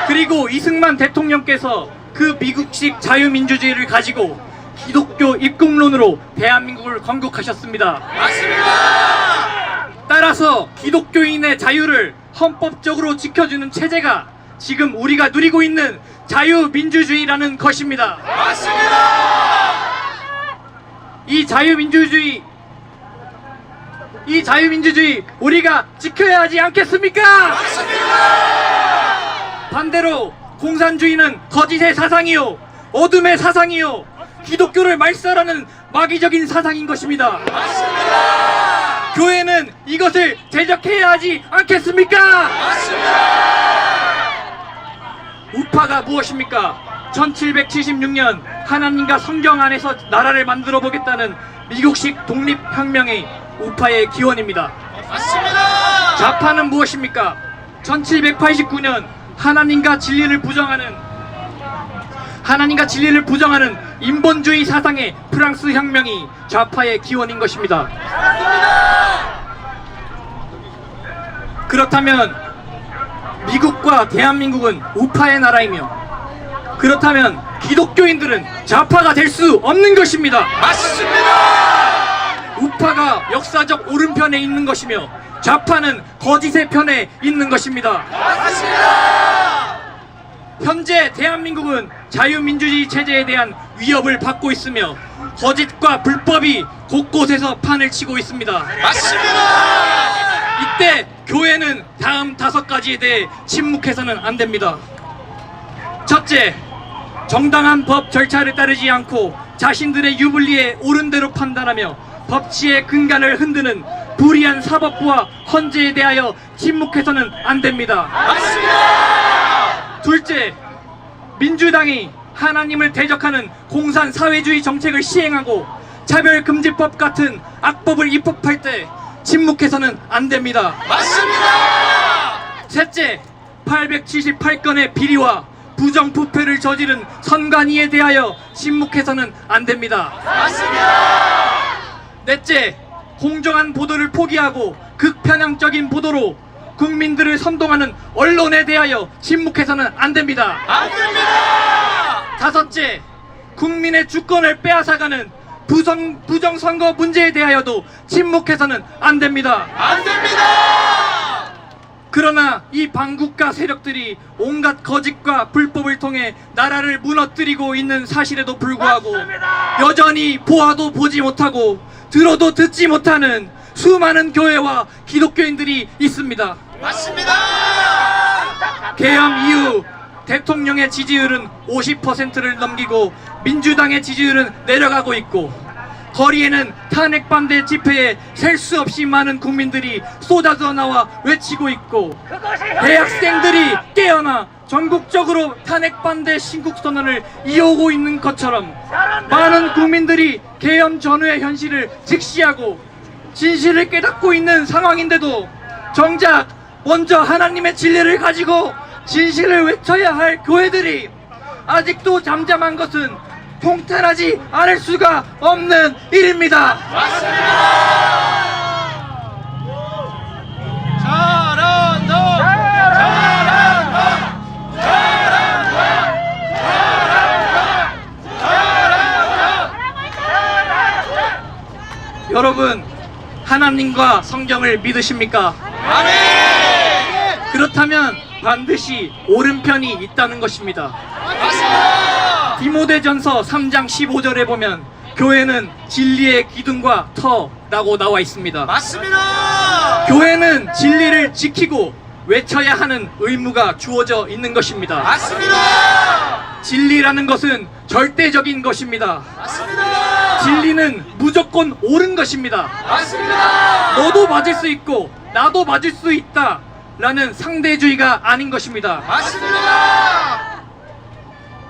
그리고 이승만 대통령께서 그 미국식 자유민주주의를 가지고 기독교 입국론으로 대한민국을 건국하셨습니다. 따라서 기독교인의 자유를 헌법적으로 지켜주는 체제가 지금 우리가 누리고 있는 자유민주주의라는 것입니다. 이 자유민주주의 우리가 지켜야 하지 않겠습니까? 반대로 공산주의는 거짓의 사상이요, 어둠의 사상이요, 기독교를 말살하는 마귀적인 사상인 것입니다. 교회는 이것을 대적해야 하지 않겠습니까? 우파가 무엇입니까? 1776년 하나님과 성경 안에서 나라를 만들어 보겠다는 미국식 독립혁명의 우파의 기원입니다. 좌파는 무엇입니까? 1789년 하나님과 진리를 부정하는 인본주의 사상의 프랑스 혁명이 좌파의 기원인 것입니다. 그렇다면 미국과 대한민국은 우파의 나라이며, 그렇다면 기독교인들은 좌파가 될 수 없는 것입니다. 우파가 역사적 오른편에 있는 것이며 좌파는 거짓의 편에 있는 것입니다. 현재 대한민국은 자유민주주의 체제에 대한 위협을 받고 있으며 거짓과 불법이 곳곳에서 판을 치고 있습니다. 이때 교회는 다음 5가지에 대해 침묵해서는 안 됩니다. 첫째, 정당한 법 절차를 따르지 않고 자신들의 유불리에 옳은 대로 판단하며 법치의 근간을 흔드는 불의한 사법부와 헌재에 대하여 침묵해서는 안 됩니다. 둘째, 민주당이 하나님을 대적하는 공산 사회주의 정책을 시행하고 차별금지법 같은 악법을 입법할 때 침묵해서는 안 됩니다. 셋째, 878건의 비리와 부정부패를 저지른 선관위에 대하여 침묵해서는 안 됩니다. 넷째, 공정한 보도를 포기하고 극편향적인 보도로 국민들을 선동하는 언론에 대하여 침묵해서는 안 됩니다. 다섯째, 국민의 주권을 빼앗아가는 부정선거 문제에 대하여도 침묵해서는 안 됩니다. 그러나 이 반국가 세력들이 온갖 거짓과 불법을 통해 나라를 무너뜨리고 있는 사실에도 불구하고 여전히 보아도 보지 못하고 들어도 듣지 못하는 수많은 교회와 기독교인들이 있습니다. 개헌 이후 대통령의 지지율은 50%를 넘기고 민주당의 지지율은 내려가고 있고, 거리에는 탄핵 반대 집회에 셀 수 없이 많은 국민들이 쏟아져 나와 외치고 있고, 대학생들이 깨어나 전국적으로 탄핵 반대 신국선언을 이어오고 있는 것처럼 많은 국민들이 계엄 전후의 현실을 직시하고 진실을 깨닫고 있는 상황인데도 정작 먼저 하나님의 진리를 가지고 진실을 외쳐야 할 교회들이 아직도 잠잠한 것은 통탄하지 않을 수가 없는 일입니다. 여러분, 하나님과 성경을 믿으십니까? 그렇다면 반드시 오른편이 있다는 것입니다. 디모데전서 3장 15절에 보면 교회는 진리의 기둥과 터라고 나와 있습니다. 교회는 진리를 지키고 외쳐야 하는 의무가 주어져 있는 것입니다. 진리라는 것은 절대적인 것입니다. 진리는 무조건 옳은 것입니다. 너도 맞을 수 있고 나도 맞을 수 있다 라는 상대주의가 아닌 것입니다.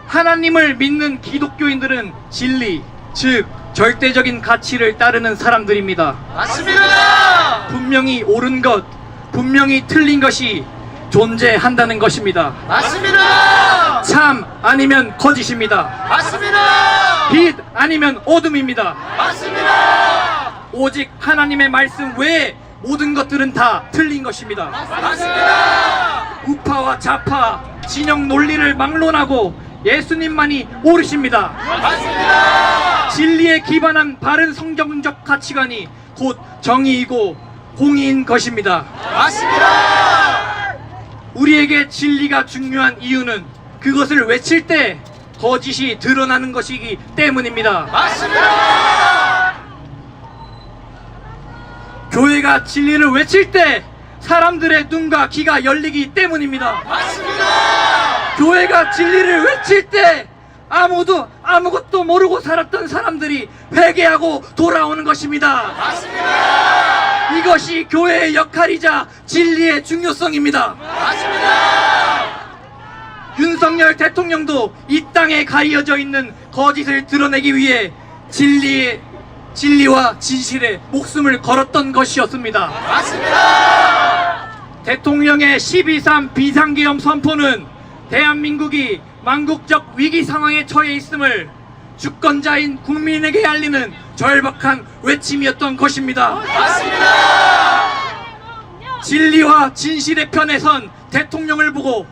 하나님을 믿는 기독교인들은 진리, 즉 절대적인 가치를 따르는 사람들입니다. 분명히 옳은 것, 분명히 틀린 것이 존재한다는 것입니다. 맞습니다. 참 아니면 거짓입니다. 맞습니다. 빛 아니면 어둠입니다. 맞습니다. 오직 하나님의 말씀 외에 모든 것들은 다 틀린 것입니다. 맞습니다. 우파와 좌파, 진영 논리를 막론하고 예수님만이 옳으십니다. 맞습니다. 진리에 기반한 바른 성경적 가치관이 곧 정의이고 공의인 것입니다. 맞습니다. 우리에게 진리가 중요한 이유는 그것을 외칠 때 거짓이 드러나는 것이기 때문입니다. 맞습니다. 교회가 진리를 외칠 때 사람들의 눈과 귀가 열리기 때문입니다. 맞습니다. 교회가 진리를 외칠 때 아무것도 모르고 살았던 사람들이 회개하고 돌아오는 것입니다. 맞습니다. 이것이 교회의 역할이자 진리의 중요성입니다. 맞습니다. 윤석열 대통령도 이 땅에 가려져 있는 거짓을 드러내기 위해 진리와 진실에 목숨을 걸었던 것이었습니다. 맞습니다. 대통령의 12.3 비상계엄 선포는 대한민국이 망국적 위기 상황에 처해 있음을 주권자인 국민에게 알리는 절박한 외침이었던 것입니다. 맞습니다. 진리와 진실의 편에 선 대통령을 보고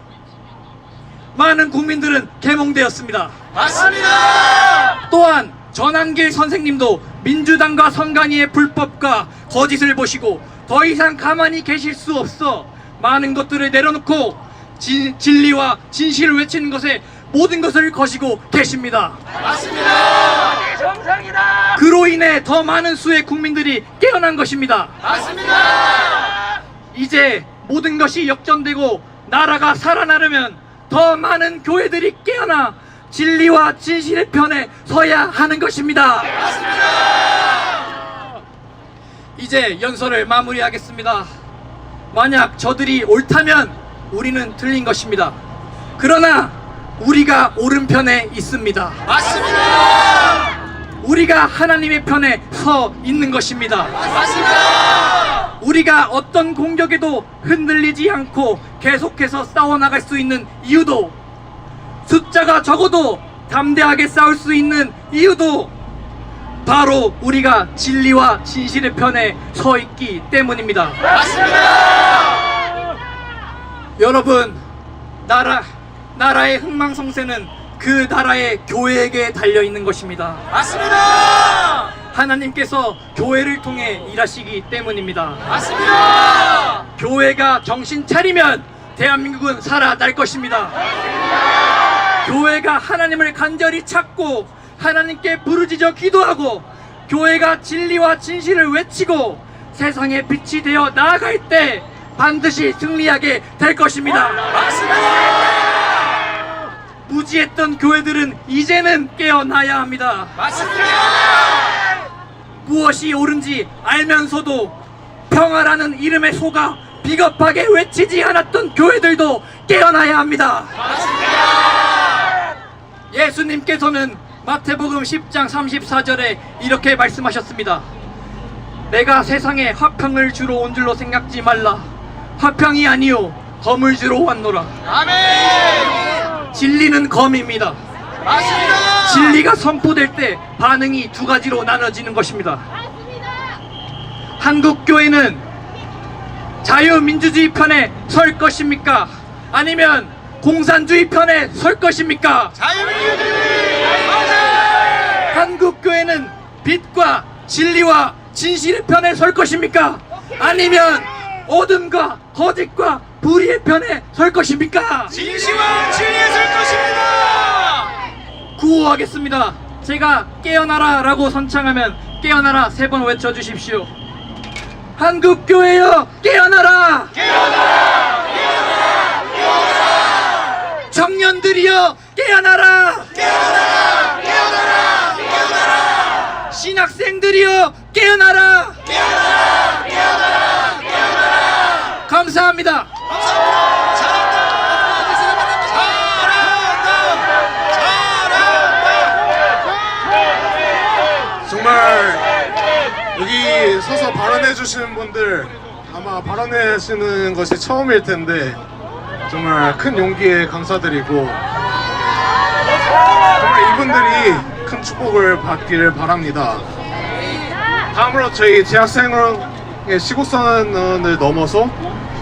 많은 국민들은 계몽되었습니다. 맞습니다. 또한 전한길 선생님도 민주당과 선관위의 불법과 거짓을 보시고 더 이상 가만히 계실 수 없어 많은 것들을 내려놓고 진리와 진실을 외치는 것에 모든 것을 거시고 계십니다. 맞습니다. 그로 인해 더 많은 수의 국민들이 깨어난 것입니다. 맞습니다. 이제 모든 것이 역전되고 나라가 살아나려면 더 많은 교회들이 깨어나 진리와 진실의 편에 서야 하는 것입니다. 이제 연설을 마무리하겠습니다. 만약 저들이 옳다면 우리는 틀린 것입니다. 그러나 우리가 옳은 편에 있습니다. 맞습니다. 우리가 하나님의 편에 서 있는 것입니다. 맞습니다. 우리가 어떤 공격에도 흔들리지 않고 계속해서 싸워나갈 수 있는 이유도, 숫자가 적어도 담대하게 싸울 수 있는 이유도 바로 우리가 진리와 진실의 편에 서 있기 때문입니다. 맞습니다. 여러분, 나라의 흥망성쇠는 그 나라의 교회에게 달려있는 것입니다. 맞습니다. 하나님께서 교회를 통해 일하시기 때문입니다. 맞습니다. 교회가 정신 차리면 대한민국은 살아날 것입니다. 교회가 하나님을 간절히 찾고 하나님께 부르짖어 기도하고 교회가 진리와 진실을 외치고 세상의 빛이 되어 나아갈 때 반드시 승리하게 될 것입니다. 맞습니다. 무지했던 교회들은 이제는 깨어나야 합니다. 맞습니다. 무엇이 옳은지 알면서도 평화라는 이름에 속아 비겁하게 외치지 않았던 교회들도 깨어나야 합니다. 맞습니다. 예수님께서는 마태복음 10장 34절에 이렇게 말씀하셨습니다. 내가 세상에 화평을 주러 온 줄로 생각지 말라. 화평이 아니요 검을 주러 왔노라. 아멘. 진리는 검입니다. 맞습니다. 진리가 선포될 때 반응이 두 가지로 나눠지는 것입니다. 한국교회는 자유민주주의 편에 설 것입니까? 아니면 공산주의 편에 설 것입니까? 자유민주주의. 한국교회는 빛과 진리와 진실의 편에 설 것입니까? 아니면 어둠과 거짓과 불의의 편에 설 것입니까? 진실과 진리에 설 것입니다. 구호하겠습니다. 제가 깨어나라 라고 선창하면 깨어나라 3번 외쳐주십시오. 한국교회여 깨어나라! 깨어나라. 깨어나라. 깨어나라. 청년들이여 깨어나라! 깨어나라. 깨어나라. 깨어나라. 신학생들이여 깨어나라! 깨어나라. 깨어나라. 깨어나라. 감사합니다. 감사합니다. 잘한다. 잘한다. 정말 여기 서서 발언해 주시는 분들 아마 발언하시는 것이 처음일 텐데 정말 큰 용기에 감사드리고 정말 이분들이 큰 축복을 받기를 바랍니다. 다음으로 저희 재학생의 시국선언을 넘어서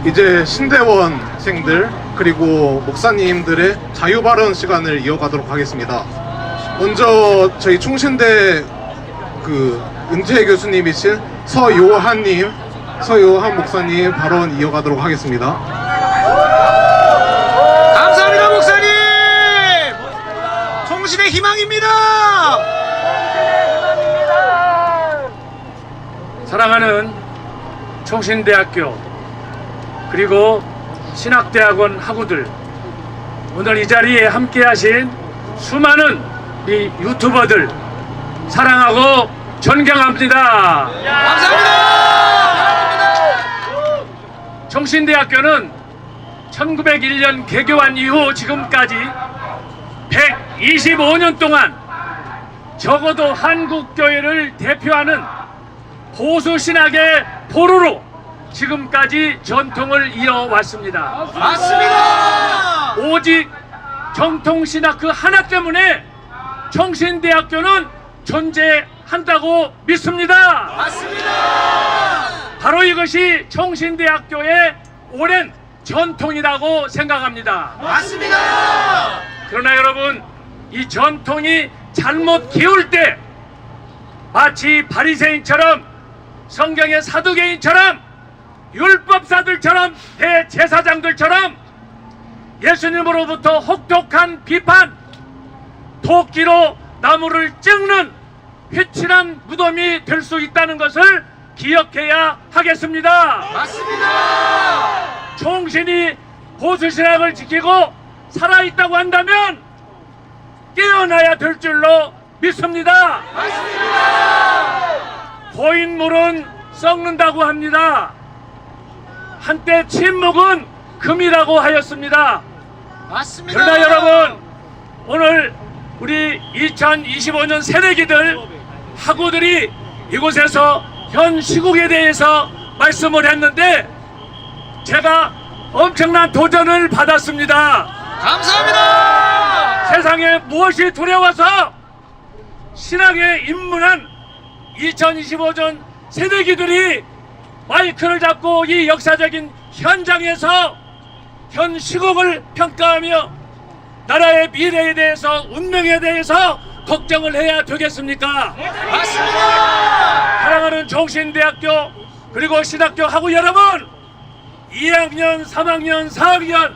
이제 신대원생들 그리고 목사님들의 자유발언 시간을 이어가도록 하겠습니다. 먼저 저희 충신대 은퇴 교수님이신 서요한 목사님 발언 이어가도록 하겠습니다. 감사합니다, 목사님. 총신의 희망입니다. 사랑하는 총신대학교 그리고 신학대학원 학우들, 오늘 이 자리에 함께하신 수많은 이 유튜버들 사랑하고 존경합니다. 총신대학교는 1901년 개교한 이후 지금까지 125년 동안 적어도 한국교회를 대표하는 보수신학의 보루로 지금까지 전통을 이어왔습니다. 맞습니다. 오직 정통신학 그 하나 때문에 총신대학교는 존재한다고 믿습니다. 맞습니다. 바로 이것이 총신대학교의 오랜 전통이라고 생각합니다. 맞습니다. 그러나 여러분, 이 전통이 잘못 기울 때 마치 바리새인처럼, 성경의 사두개인처럼, 율법사들처럼, 대제사장들처럼 예수님으로부터 혹독한 비판, 도끼로 나무를 찍는 휘칠한 무덤이 될 수 있다는 것을 기억해야 하겠습니다. 맞습니다. 총신이 보수신학을 지키고 살아있다고 한다면 깨어나야 될 줄로 믿습니다. 고인물은 썩는다고 합니다. 한때 침묵은 금이라고 하였습니다. 맞습니다. 그러나 여러분, 오늘 우리 2025년 새내기들 학우들이 이곳에서 현 시국에 대해서 말씀을 했는데 제가 엄청난 도전을 받았습니다. 감사합니다. 세상에 무엇이 두려워서 신앙에 입문한 2025년 새내기들이 마이크를 잡고 이 역사적인 현장에서 현 시국을 평가하며 나라의 미래에 대해서, 운명에 대해서 걱정을 해야 되겠습니까? 맞습니다. 사랑하는 총신대학교 그리고 신학교 학우 여러분, 2학년, 3학년, 4학년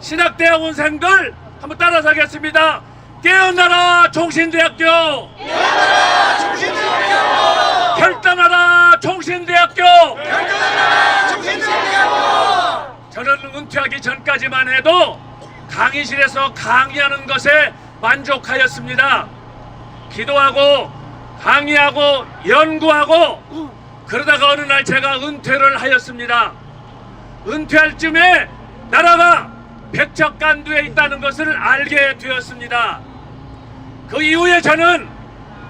신학대학원생들 한번 따라서 하겠습니다. 깨어나라 총신대학교! 깨어나라 총신대학교! 결단하라 총신대학교! 결단하라 총신대학교! 저는 은퇴하기 전까지만 해도 강의실에서 강의하는 것에 만족하였습니다. 기도하고 강의하고 연구하고 그러다가 어느 날 제가 은퇴를 하였습니다. 은퇴할 쯤에 나라가 백척간두에 있다는 것을 알게 되었습니다. 그 이후에 저는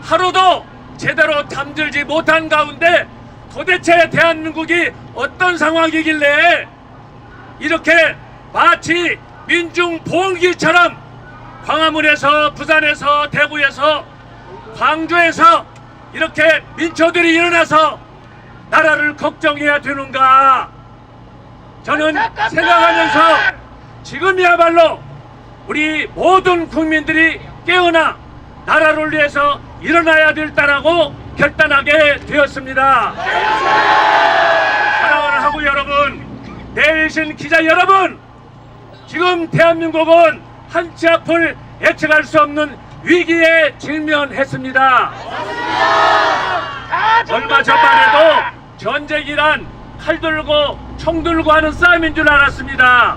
하루도 제대로 잠들지 못한 가운데 도대체 대한민국이 어떤 상황이길래 이렇게 마치 민중보험기처럼 광화문에서, 부산에서, 대구에서, 광주에서 이렇게 민초들이 일어나서 나라를 걱정해야 되는가, 저는 생각하면서 지금이야말로 우리 모든 국민들이 깨어나 나라를 위해서 일어나야 된다라고 결단하게 되었습니다. 사랑하는 학우 여러분, 내신 기자 여러분, 지금 대한민국은 한치 앞을 예측할 수 없는 위기에 직면했습니다. 얼마 전만 해도 전쟁이란 칼 들고 총 들고 하는 싸움인 줄 알았습니다.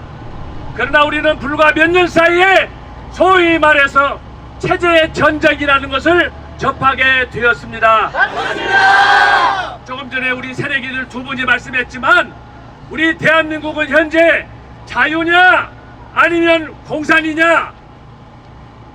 그러나 우리는 불과 몇 년 사이에 소위 말해서 체제의 전쟁이라는 것을 접하게 되었습니다. 조금 전에 우리 새내기들 두 분이 말씀했지만 우리 대한민국은 현재 자유냐 아니면 공산이냐,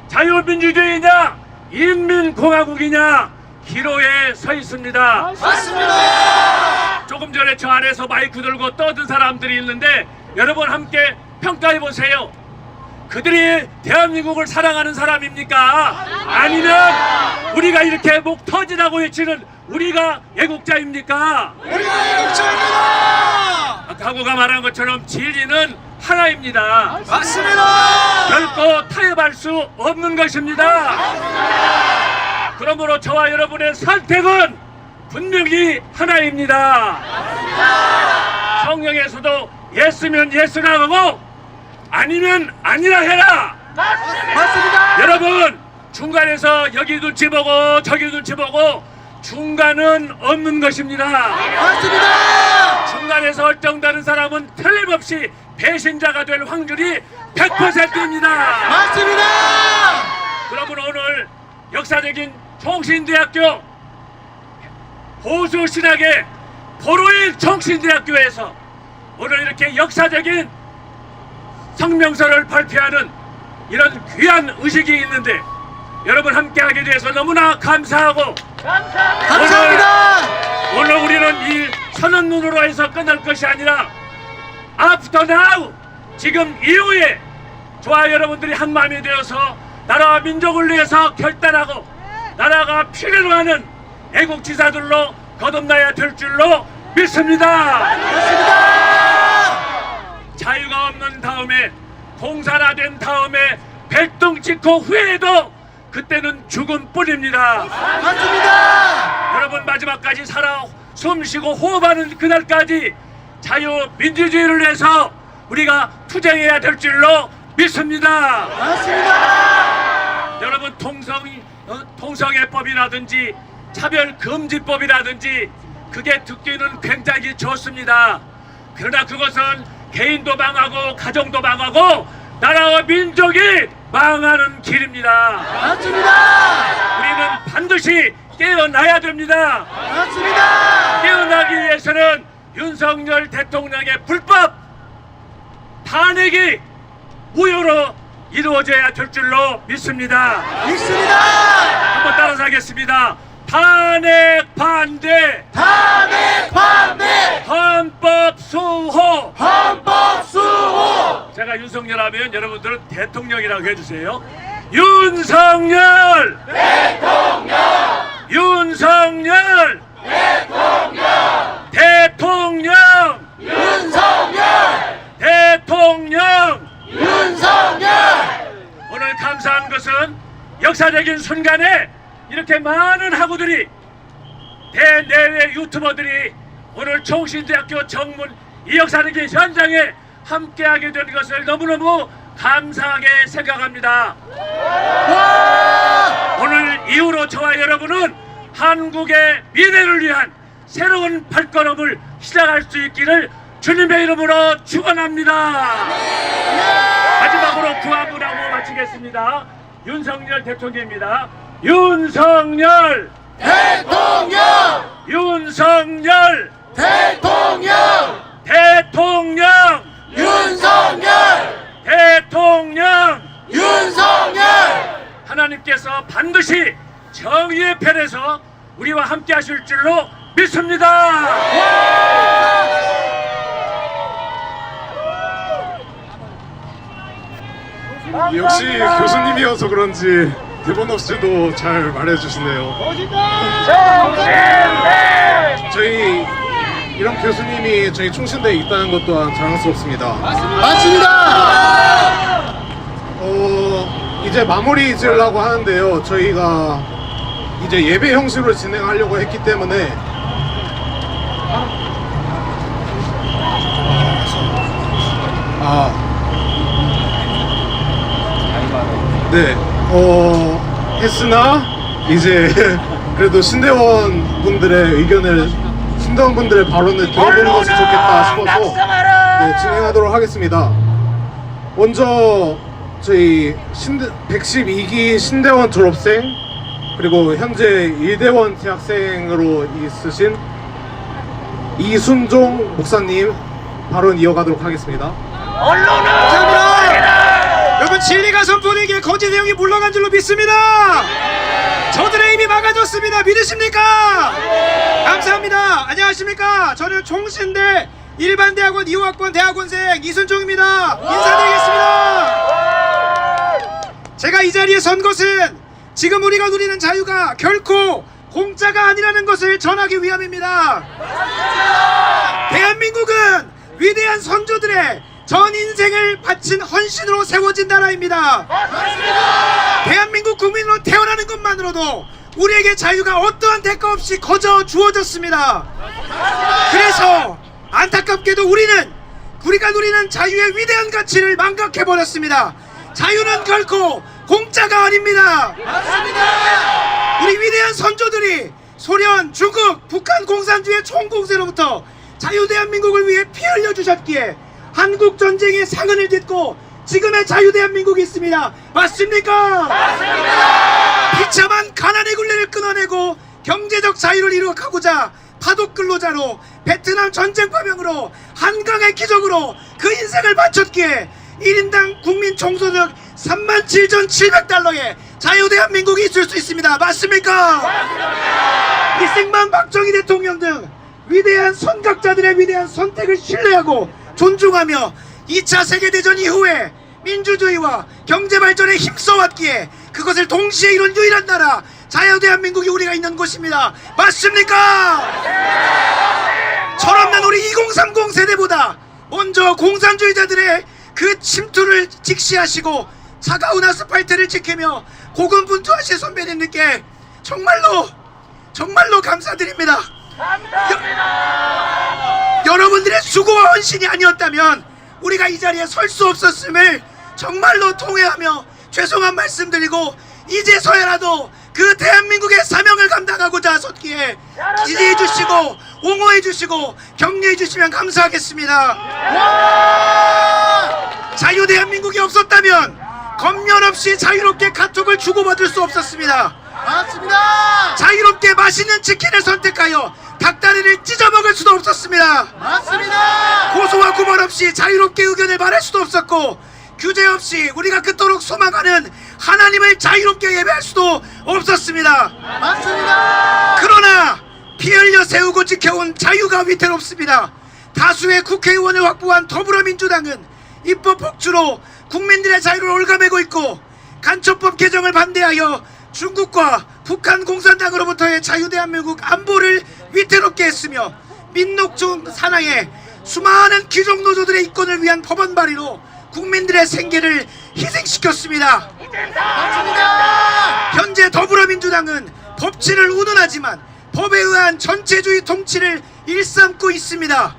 자유민주주의냐 인민공화국이냐 기로에 서 있습니다. 맞습니다. 조금 전에 저 안에서 마이크 들고 떠든 사람들이 있는데 여러분 함께 평가해 보세요. 그들이 대한민국을 사랑하는 사람입니까? 아니면 우리가 이렇게 목 터지라고 외치는 우리가 애국자입니까? 우리가 애국자입니다. 각오가 말한 것처럼 진리는 하나입니다. 맞습니다. 결코 타협할 수 없는 것입니다. 그러므로 저와 여러분의 선택은 분명히 하나입니다. 성경에서도 예스면 예스라 하고 아니면 아니라 해라. 맞습니다. 여러분, 중간에서 여기 눈치 보고 저기 눈치 보고 중간은 없는 것입니다. 맞습니다. 중간에서 얼쩡다는 사람은 틀림없이 배신자가 될 확률이 100%입니다. 맞습니다. 그러면 오늘 역사적인 총신대학교 보수신학의 보로일 총신대학교에서 오늘 이렇게 역사적인 성명서를 발표하는 이런 귀한 의식이 있는데 여러분 함께하게 돼서 너무나 감사하고 감사합니다. 오늘 우리는 이 선언 눈으로 해서 끝날 것이 아니라 After now, 지금 이후에 저와 여러분들이 한마음이 되어서 나라와 민족을 위해서 결단하고 나라가 필요로 하는 애국지사들로 거듭나야 될 줄로 믿습니다. 자유가 없는 다음에 공산화된 다음에 백동 찍고 후에도 그때는 죽음뿐입니다. 맞습니다. 여러분 마지막까지 살아 숨쉬고 호흡하는 그날까지 자유민주주의를 위해서 우리가 투쟁해야 될 줄로 믿습니다. 맞습니다. 여러분 통성애법이라든지 차별금지법이라든지 그게 듣기는 굉장히 좋습니다. 그러나 그것은 개인도 망하고 가정도 망하고 나라와 민족이 망하는 길입니다. 맞습니다. 우리는 반드시 깨어나야 됩니다. 맞습니다. 깨어나기 위해서는 윤석열 대통령의 불법 탄핵이 무효로 이루어져야 될 줄로 믿습니다. 믿습니다. 한번 따라서 하겠습니다. 탄핵 반대, 탄핵 반대, 헌법 수호. 헌법 수호. 제가 윤석열 하면 여러분들은 대통령이라고 해주세요. 윤석열, 대통령, 윤석열, 대통령, 대통령, 윤석열, 대통령. 윤석열. 오늘 감사한 것은 역사적인 순간에 이렇게 많은 학우들이 대내외 유튜버들이 오늘 총신대학교 정문 이 역사적인 현장에 함께하게 된 것을 너무너무 감사하게 생각합니다. 오늘 이후로 저와 여러분은 한국의 미래를 위한 새로운 발걸음을 시작할 수 있기를 주님의 이름으로 축원합니다. 마지막으로 구한문하고 마치겠습니다. 윤석열 대통령입니다. 윤석열, 대통령, 윤석열, 대통령, 대통령, 윤석열, 대통령. 윤석열. 하나님께서 반드시 정의의 편에서 우리와 함께 하실 줄로 믿습니다. 역시 교수님이어서 그런지 대본 없이도 잘 말해주시네요. 저희 이런 교수님이 저희 충신대에 있다는 것 또한 자랑스럽습니다. 맞습니다. 이제 마무리 지으려고 하는데요. 저희가 이제 예배 형식으로 진행하려고 했기 때문에 네, 했으나 이제 그래도 신대원 분들의 의견을, 신대원 분들의 발언을 들어보는 것이 좋겠다 싶어서 네, 진행하도록 하겠습니다. 먼저 저희 112기 신대원 졸업생 그리고 현재 일대원 재학생으로 있으신 이순종 목사님 발언 이어가도록 하겠습니다. 여러분, 진리가 선포되기에 거짓 내용이 물러간 줄로 믿습니다. 저들의 입이 막아졌습니다. 믿으십니까? 감사합니다. 안녕하십니까? 저는 총신대 일반대학원 2호학번 대학원생 이순종입니다. 인사드리겠습니다. 제가 이 자리에 선 것은 지금 우리가 누리는 자유가 결코 공짜가 아니라는 것을 전하기 위함입니다. 대한민국은 위대한 선조들의 전 인생을 바친 헌신으로 세워진 나라입니다. 대한민국 국민으로 태어나는 것만으로도 우리에게 자유가 어떠한 대가 없이 거저 주어졌습니다. 그래서 안타깝게도 우리가 누리는 자유의 위대한 가치를 망각해버렸습니다. 자유는 결코 공짜가 아닙니다. 우리 위대한 선조들이 소련, 중국, 북한 공산주의 총공세로부터 자유 대한민국을 위해 피 흘려주셨기에 한국 전쟁의 상흔을 딛고 지금의 자유 대한민국이 있습니다. 맞습니까? 맞습니다. 비참한 가난의 굴레를 끊어내고 경제적 자유를 이루어가고자 파독 근로자로 베트남 전쟁 파병으로 한강의 기적으로 그 인생을 바쳤기에 1인당 국민 총소득 37,700달러의 자유 대한민국이 있을 수 있습니다. 맞습니까? 맞습니다. 이승만 박정희 대통령 등 위대한 선각자들의 위대한 선택을 신뢰하고 존중하며 2차 세계대전 이후에 민주주의와 경제발전에 힘써왔기에 그것을 동시에 이룬 유일한 나라 자유 대한민국이 우리가 있는 곳입니다. 맞습니까? 철없는 우리 2030 세대보다 먼저 공산주의자들의 그 침투를 직시하시고 차가운 아스팔트를 지키며 고군분투하신 선배님들께 정말로 감사드립니다. 여러분들의 수고와 헌신이 아니었다면 우리가 이 자리에 설 수 없었음을 정말로 통회하며 죄송한 말씀드리고 이제서야라도 그 대한민국의 사명을 감당하고자 섰기에 지지해주시고 옹호해주시고 격려해주시면 감사하겠습니다. 자유 대한민국이 없었다면 검열 없이 자유롭게 카톡을 주고받을 수 없었습니다. 맞습니다. 자유롭게 맛있는 치킨을 선택하여 닭다리를 찢어먹을 수도 없었습니다. 맞습니다. 고소와 구벌 없이 자유롭게 의견을 말할 수도 없었고 규제 없이 우리가 그토록 소망하는 하나님을 자유롭게 예배할 수도 없었습니다. 맞습니다. 그러나 피 흘려 세우고 지켜온 자유가 위태롭습니다. 다수의 국회의원을 확보한 더불어민주당은 입법 폭주로 국민들의 자유를 올가매고 있고 간첩법 개정을 반대하여 중국과 북한 공산당으로부터의 자유대한민국 안보를 위태롭게 했으며 민노총 산하에 수많은 귀족노조들의 이권을 위한 법안 발의로 국민들의 생계를 희생시켰습니다. 현재 더불어민주당은 법치를 운운하지만 법에 의한 전체주의 통치를 일삼고 있습니다.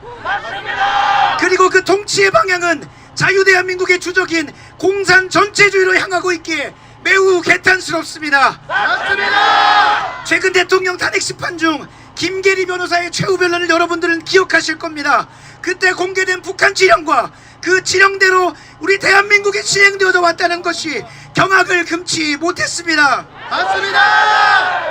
그리고 그 통치의 방향은 자유대한민국의 주적인 공산 전체주의로 향하고 있기에 매우 개탄스럽습니다. 맞습니다. 최근 대통령 탄핵 심판 중 김계리 변호사의 최후 변론을 여러분들은 기억하실 겁니다. 그때 공개된 북한 지령과 그 지령대로 우리 대한민국에 시행되어져 왔다는 것이 경악을 금치 못했습니다. 맞습니다.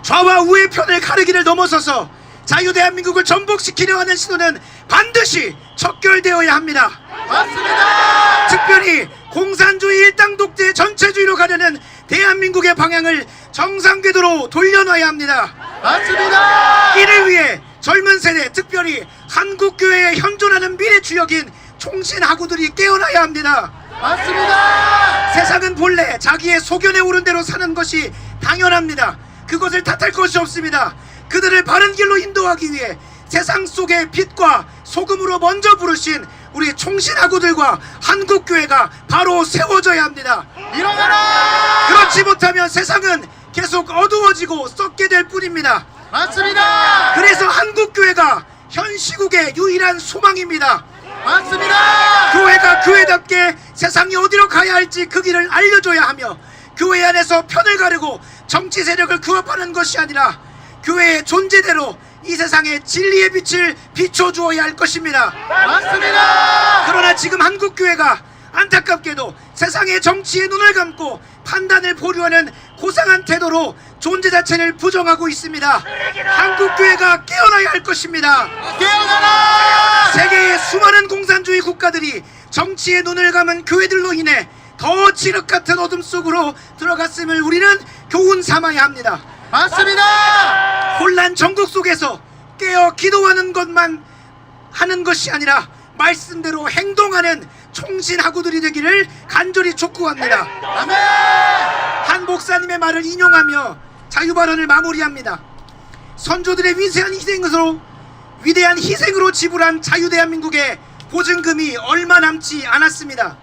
좌와 우의 편을 가르기를 넘어서서 자유대한민국을 전복시키려 하는 시도는 반드시 척결되어야 합니다. 맞습니다. 특별히 공산주의 일당 독재 전체주의로 가려는 대한민국의 방향을 정상궤도로 돌려놔야 합니다. 맞습니다. 이를 위해 젊은 세대, 특별히 한국교회에 현존하는 미래 주역인 총신하구들이 깨어나야 합니다. 맞습니다. 세상은 본래 자기의 소견에 오른 대로 사는 것이 당연합니다. 그것을 탓할 것이 없습니다. 그들을 바른 길로 인도하기 위해 세상 속의 빛과 소금으로 먼저 부르신 우리 총신하구들과 한국교회가 바로 세워져야 합니다. 일어나라. 그렇지 못하면 세상은 계속 어두워지고 썩게 될 뿐입니다. 맞습니다. 그래서 한국교회가 현 시국의 유일한 소망입니다. 맞습니다. 교회가 교회답게 세상이 어디로 가야 할지 그 길을 알려줘야 하며 교회 안에서 편을 가르고 정치 세력을 규합하는 것이 아니라 교회의 존재대로 이 세상에 진리의 빛을 비춰주어야 할 것입니다. 맞습니다. 그러나 지금 한국교회가 안타깝게도 세상의 정치에 눈을 감고 판단을 보류하는 고상한 태도로 존재 자체를 부정하고 있습니다. 한국교회가 깨어나야 할 것입니다. 깨어나라. 세계의 수많은 공산주의 국가들이 정치에 눈을 감은 교회들로 인해 더 칠흑 같은 어둠 속으로 들어갔음을 우리는 교훈 삼아야 합니다. 맞습니다. 혼란 전국 속에서 깨어 기도하는 것만 하는 것이 아니라 말씀대로 행동하는 총신하구들이 되기를 간절히 촉구합니다. 한 목사님의 말을 인용하며 자유발언을 마무리합니다. 선조들의 위대한 희생으로 지불한 자유대한민국의 보증금이 얼마 남지 않았습니다.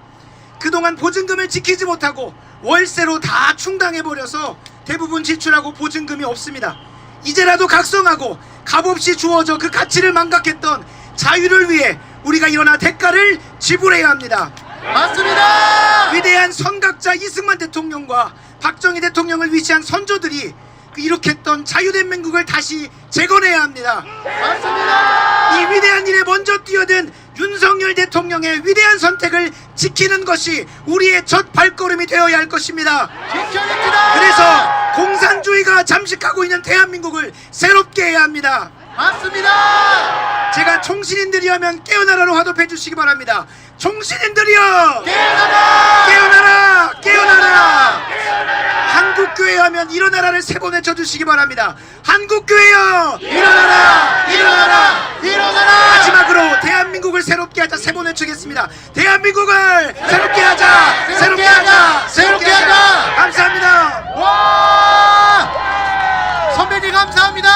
그동안 보증금을 지키지 못하고 월세로 다 충당해버려서 대부분 지출하고 보증금이 없습니다. 이제라도 각성하고 값없이 주어져 그 가치를 망각했던 자유를 위해 우리가 일어나 대가를 지불해야 합니다. 맞습니다. 위대한 선각자 이승만 대통령과 박정희 대통령을 위시한 선조들이 이룩했던 자유대한민국을 다시 재건해야 합니다. 맞습니다. 이 위대한 일에 먼저 뛰어든 윤석열 대통령의 위대한 선택을 지키는 것이 우리의 첫 발걸음이 되어야 할 것입니다. 지켜냅니다. 그래서 공산주의가 잠식하고 있는 대한민국을 새롭게 해야 합니다. 맞습니다. 제가 총신인들이 하면 깨어나라로 화답해 주시기 바랍니다. 총신인들이여 깨어나라. 깨어나라 깨어나라. 한국교회 하면 일어나라를 세 번 외쳐주시기 바랍니다. 한국교회여 일어나라. 일어나라. 일어나라. 마지막으로 대한민국을 새롭게 하자 세 번 외치겠습니다. 대한민국을 새롭게 하자. 새롭게 하자. 새롭게 하자. 감사합니다. 와! 선배님 감사합니다.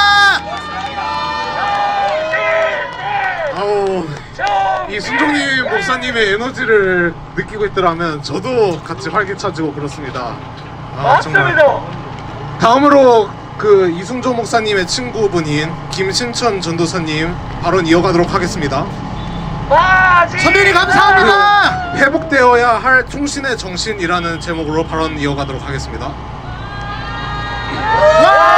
아우, 이 순종님 목사님의 에너지를 느끼고 있더라면 저도 같이 활기차지고 그렇습니다. 정말. 다음으로 그 이순종 목사님의 친구분인 김신천 전도사님 발언 이어가도록 하겠습니다. 선배님 감사합니다. 회복되어야 할 총신의 정신이라는 제목으로 발언 이어가도록 하겠습니다.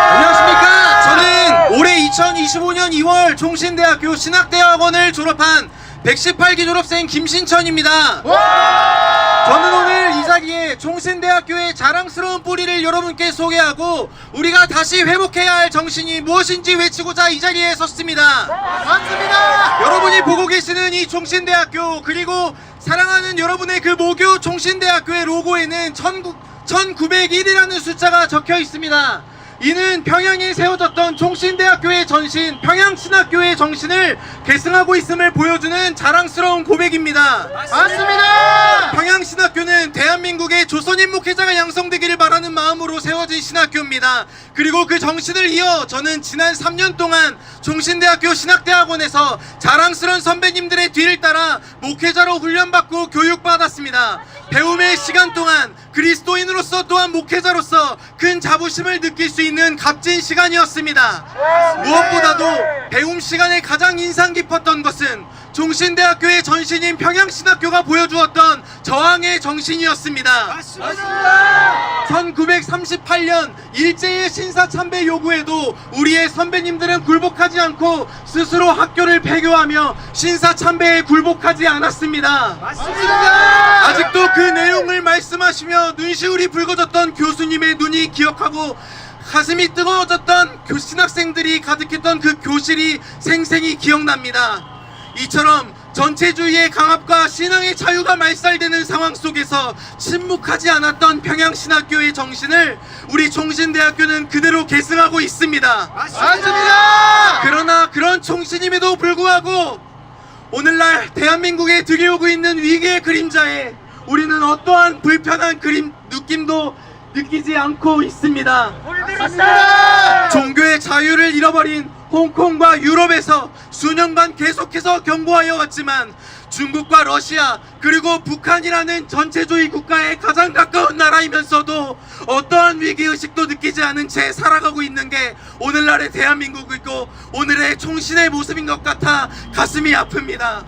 안녕하십니까. 저는 올해 2025년 2월 총신대학교 신학대학원을 졸업한 118기 졸업생 김신천입니다. 저는 오늘 이 자리에 총신대학교의 자랑스러운 뿌리를 여러분께 소개하고 우리가 다시 회복해야 할 정신이 무엇인지 외치고자 이 자리에 섰습니다. 맞습니다. 여러분이 보고 계시는 이 총신대학교, 그리고 사랑하는 여러분의 그 모교 총신대학교의 로고에는 1901이라는 숫자가 적혀 있습니다. 이는 평양에 세워졌던 총신대학교의 전신, 평양신학교의 정신을 계승하고 있음을 보여주는 자랑스러운 고백입니다. 맞습니다. 평양신학교는 대한민국의 조선인 목회자가 양성되기를 바라는 마음으로 세워진 신학교입니다. 그리고 그 정신을 이어 저는 지난 3년 동안 총신대학교 신학대학원에서 자랑스러운 선배님들의 뒤를 따라 목회자로 훈련받고 교육받았습니다. 배움의 시간 동안 그리스도인으로서 또한 목회자로서 큰 자부심을 느낄 수 있는 값진 시간이었습니다. 무엇보다도 배움 시간에 가장 인상 깊었던 것은 총신대학교의 전신인 평양신학교가 보여주었던 저항의 정신이었습니다. 1938년 일제의 신사참배 요구에도 우리의 선배님들은 굴복하지 않고 스스로 학교를 폐교하며 신사참배에 굴복하지 않았습니다. 아직도 그 내용을 말씀하시며 눈시울이 붉어졌던 교수님의 눈이 기억하고 가슴이 뜨거워졌던 신학생들이 가득했던 그 교실이 생생히 기억납니다. 이처럼 전체주의의 강압과 신앙의 자유가 말살되는 상황 속에서 침묵하지 않았던 평양신학교의 정신을 우리 총신대학교는 그대로 계승하고 있습니다. 맞습니다. 그러나 그런 총신임에도 불구하고 오늘날 대한민국에 들이오고 있는 위기의 그림자에 우리는 어떠한 불편한 느낌도 느끼지 않고 있습니다. 종교의 자유를 잃어버린 홍콩과 유럽에서 수년간 계속해서 경고하여 왔지만 중국과 러시아 그리고 북한이라는 전체주의 국가에 가장 가까운 나라이면서도 어떠한 위기의식도 느끼지 않은 채 살아가고 있는 게 오늘날의 대한민국이고 오늘의 총신의 모습인 것 같아 가슴이 아픕니다.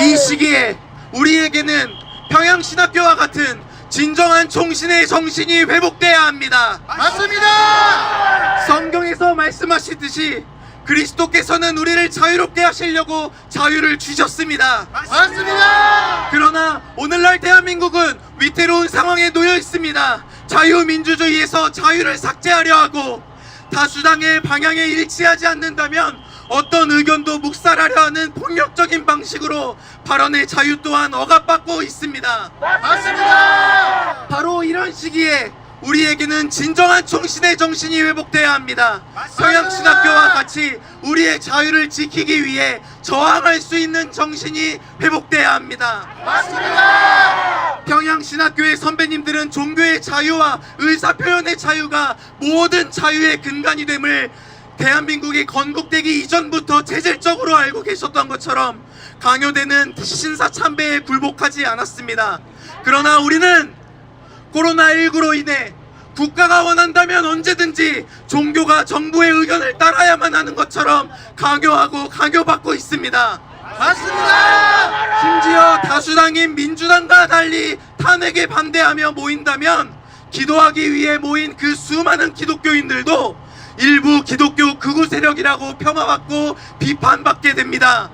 이 시기에 우리에게는 평양신학교와 같은 진정한 총신의 정신이 회복돼야 합니다. 맞습니다. 성경에서 말씀하시듯이 그리스도께서는 우리를 자유롭게 하시려고 자유를 주셨습니다. 맞습니다. 그러나 오늘날 대한민국은 위태로운 상황에 놓여 있습니다. 자유민주주의에서 자유를 삭제하려 하고 다수당의 방향에 일치하지 않는다면 어떤 의견도 묵살하려 하는 폭력적인 방식으로 발언의 자유 또한 억압받고 있습니다. 맞습니다. 바로 이런 시기에 우리에게는 진정한 총신의 정신이 회복돼야 합니다. 평양신학교와 같이 우리의 자유를 지키기 위해 저항할 수 있는 정신이 회복돼야 합니다. 평양신학교의 선배님들은 종교의 자유와 의사표현의 자유가 모든 자유의 근간이 됨을 대한민국이 건국되기 이전부터 체질적으로 알고 계셨던 것처럼 강요되는 신사참배에 굴복하지 않았습니다. 그러나 우리는 코로나19로 인해 국가가 원한다면 언제든지 종교가 정부의 의견을 따라야만 하는 것처럼 강요하고 강요받고 있습니다. 맞습니다. 심지어 다수당인 민주당과 달리 탄핵에 반대하며 모인다면 기도하기 위해 모인 그 수많은 기독교인들도 일부 기독교 극우 세력이라고 폄하받고 비판받게 됩니다.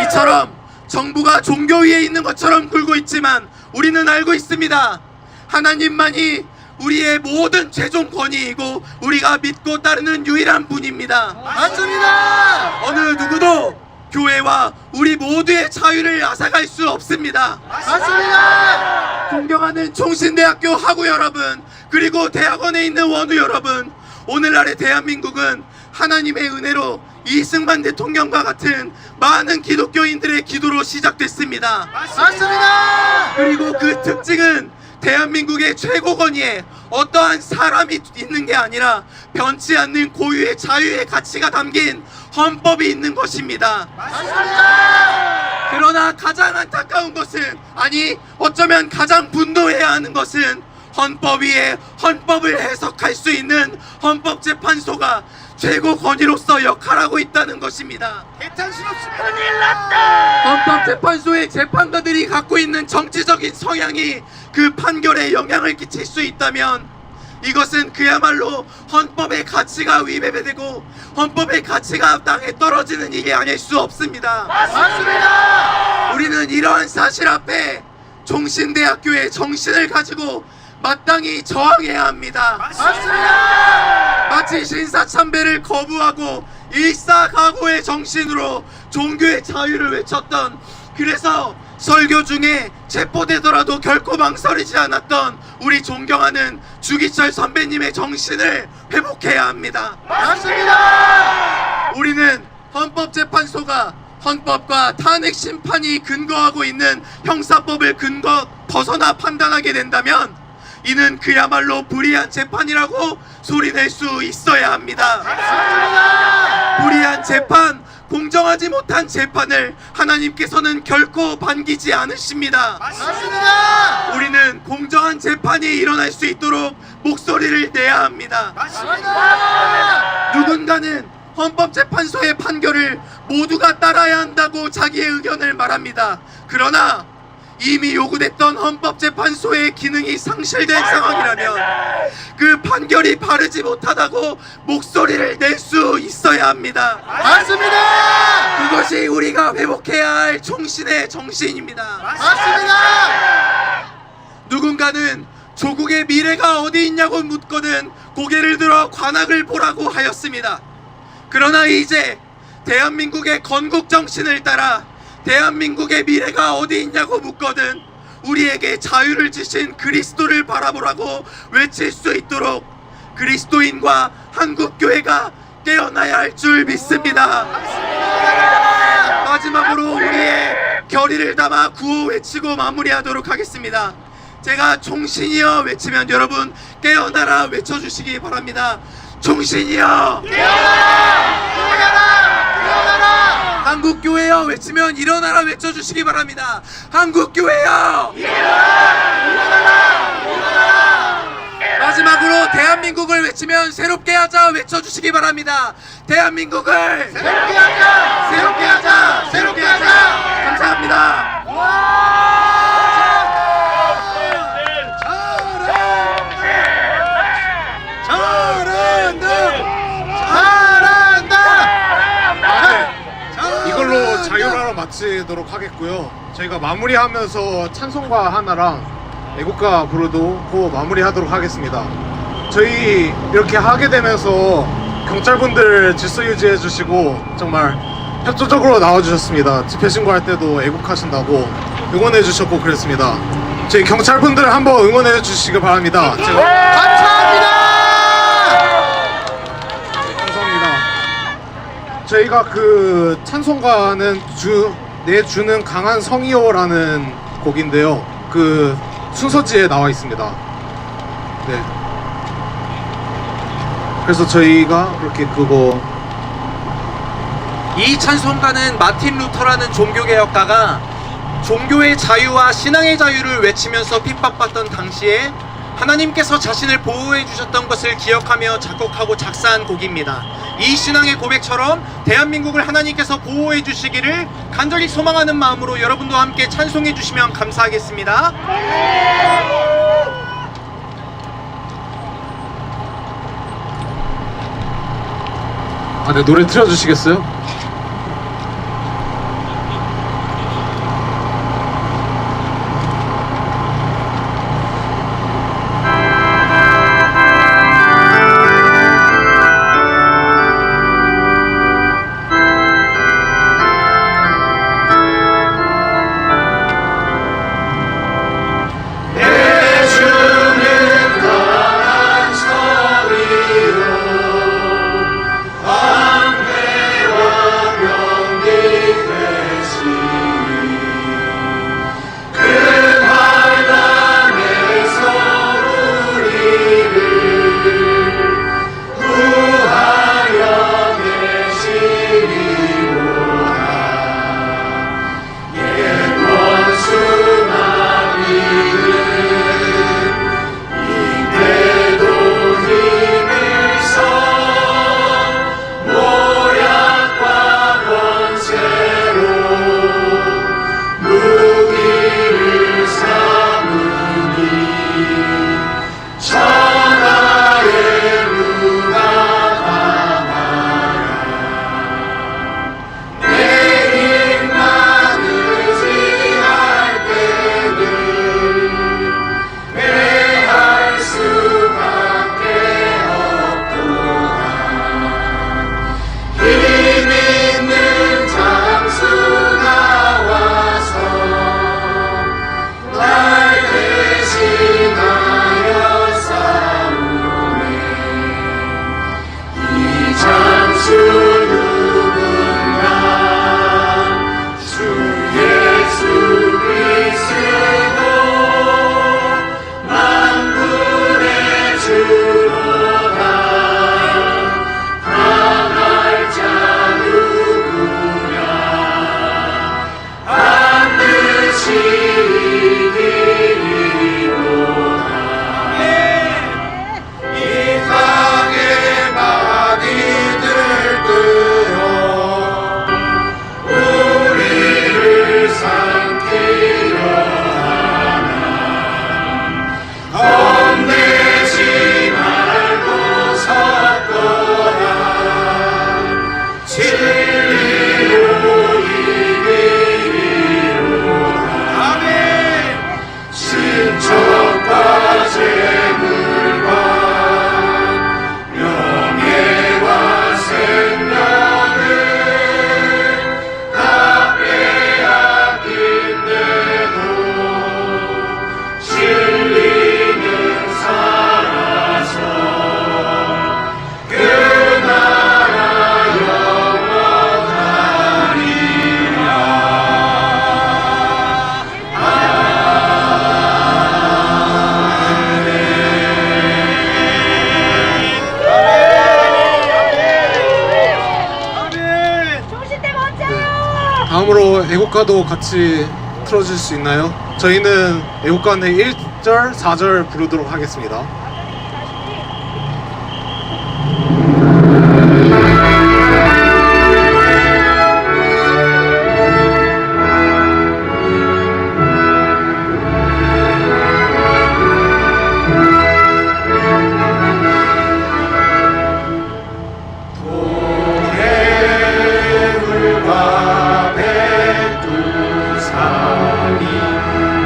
이처럼 정부가 종교 위에 있는 것처럼 굴고 있지만 우리는 알고 있습니다. 하나님만이 우리의 모든 최종 권위이고 우리가 믿고 따르는 유일한 분입니다. 맞습니다. 어느 누구도 교회와 우리 모두의 자유를 앗아갈 수 없습니다. 맞습니다. 존경하는 총신대학교 학우 여러분, 그리고 대학원에 있는 원우 여러분, 오늘날의 대한민국은 하나님의 은혜로 이승만 대통령과 같은 많은 기독교인들의 기도로 시작됐습니다. 맞습니다. 그리고 그 특징은 대한민국의 최고 권위에 어떠한 사람이 있는 게 아니라 변치 않는 고유의 자유의 가치가 담긴 헌법이 있는 것입니다. 맞습니다. 그러나 가장 안타까운 것은, 아니 어쩌면 가장 분노해야 하는 것은 헌법 위에 헌법을 해석할 수 있는 헌법재판소가 최고 권위로서 역할하고 있다는 것입니다. 개탄스럽습니다. 큰일 났다. 헌법재판소의 재판관들이 갖고 있는 정치적인 성향이 그 판결에 영향을 끼칠 수 있다면 이것은 그야말로 헌법의 가치가 위배되고 헌법의 가치가 땅에 떨어지는 일이 아닐 수 없습니다. 맞습니다. 우리는 이러한 사실 앞에 종신대학교의 정신을 가지고 마땅히 저항해야 합니다. 맞습니다. 마치 신사참배를 거부하고 일사각오의 정신으로 종교의 자유를 외쳤던, 그래서 설교 중에 체포되더라도 결코 망설이지 않았던 우리 존경하는 주기철 선배님의 정신을 회복해야 합니다. 맞습니다. 우리는 헌법재판소가 헌법과 탄핵 심판이 근거하고 있는 형사법을 벗어나 판단하게 된다면 이는 그야말로 불의한 재판이라고 소리낼 수 있어야 합니다. 맞습니다. 불의한 재판, 공정하지 못한 재판을 하나님께서는 결코 반기지 않으십니다. 맞습니다. 우리는 공정한 재판이 일어날 수 있도록 목소리를 내야 합니다. 맞습니다. 누군가는 헌법재판소의 판결을 모두가 따라야 한다고 자기의 의견을 말합니다. 그러나 이미 요구됐던 헌법재판소의 기능이 상실된 상황이라면 그 판결이 바르지 못하다고 목소리를 낼 수 있어야 합니다. 맞습니다. 그것이 우리가 회복해야 할 총신의 정신입니다. 맞습니다. 누군가는 조국의 미래가 어디 있냐고 묻거든 고개를 들어 관악을 보라고 하였습니다. 그러나 이제 대한민국의 건국 정신을 따라 대한민국의 미래가 어디 있냐고 묻거든 우리에게 자유를 주신 그리스도를 바라보라고 외칠 수 있도록 그리스도인과 한국교회가 깨어나야 할 줄 믿습니다. 마지막으로 우리의 결의를 담아 구호 외치고 마무리하도록 하겠습니다. 제가 총신이여 외치면 여러분 깨어나라 외쳐주시기 바랍니다. 총신이여 깨어나라! 깨어나라! 깨어나라! 한국교회여 외치면 일어나라 외쳐주시기 바랍니다. 한국교회여 일어나라! 일어나라! 일어나라! 마지막으로 대한민국을 외치면 새롭게 하자 외쳐주시기 바랍니다. 대한민국을 새롭게 하자! 새롭게 하자! 새롭게 하자! 감사합니다. 이걸로 자유라로 마치도록 하겠고요. 저희가 마무리하면서 찬송가 하나랑 애국가 부르고 마무리하도록 하겠습니다. 저희 이렇게 하게 되면서 경찰분들 질서 유지해 주시고 정말 협조적으로 나와주셨습니다. 집회 신고할 때도 애국하신다고 응원해 주셨고 그랬습니다. 저희 경찰분들 한번 응원해 주시기 바랍니다. 감사합니다. 감사합니다. 저희가 그 찬송가는 내주는 강한 성이요라는 곡인데요. 그 순서지에 나와 있습니다. 네. 그래서 저희가 그렇게 이 찬송가는 마틴 루터라는 종교개혁가가 종교의 자유와 신앙의 자유를 외치면서 핍박받던 당시에 하나님께서 자신을 보호해 주셨던 것을 기억하며 작곡하고 작사한 곡입니다. 이 신앙의 고백처럼 대한민국을 하나님께서 보호해 주시기를 간절히 소망하는 마음으로 여러분도 함께 찬송해 주시면 감사하겠습니다. 네, 노래 틀어주시겠어요? 다음으로 애국가도 같이 틀어줄 수 있나요? 저희는 애국가인데 1절, 4절 부르도록 하겠습니다.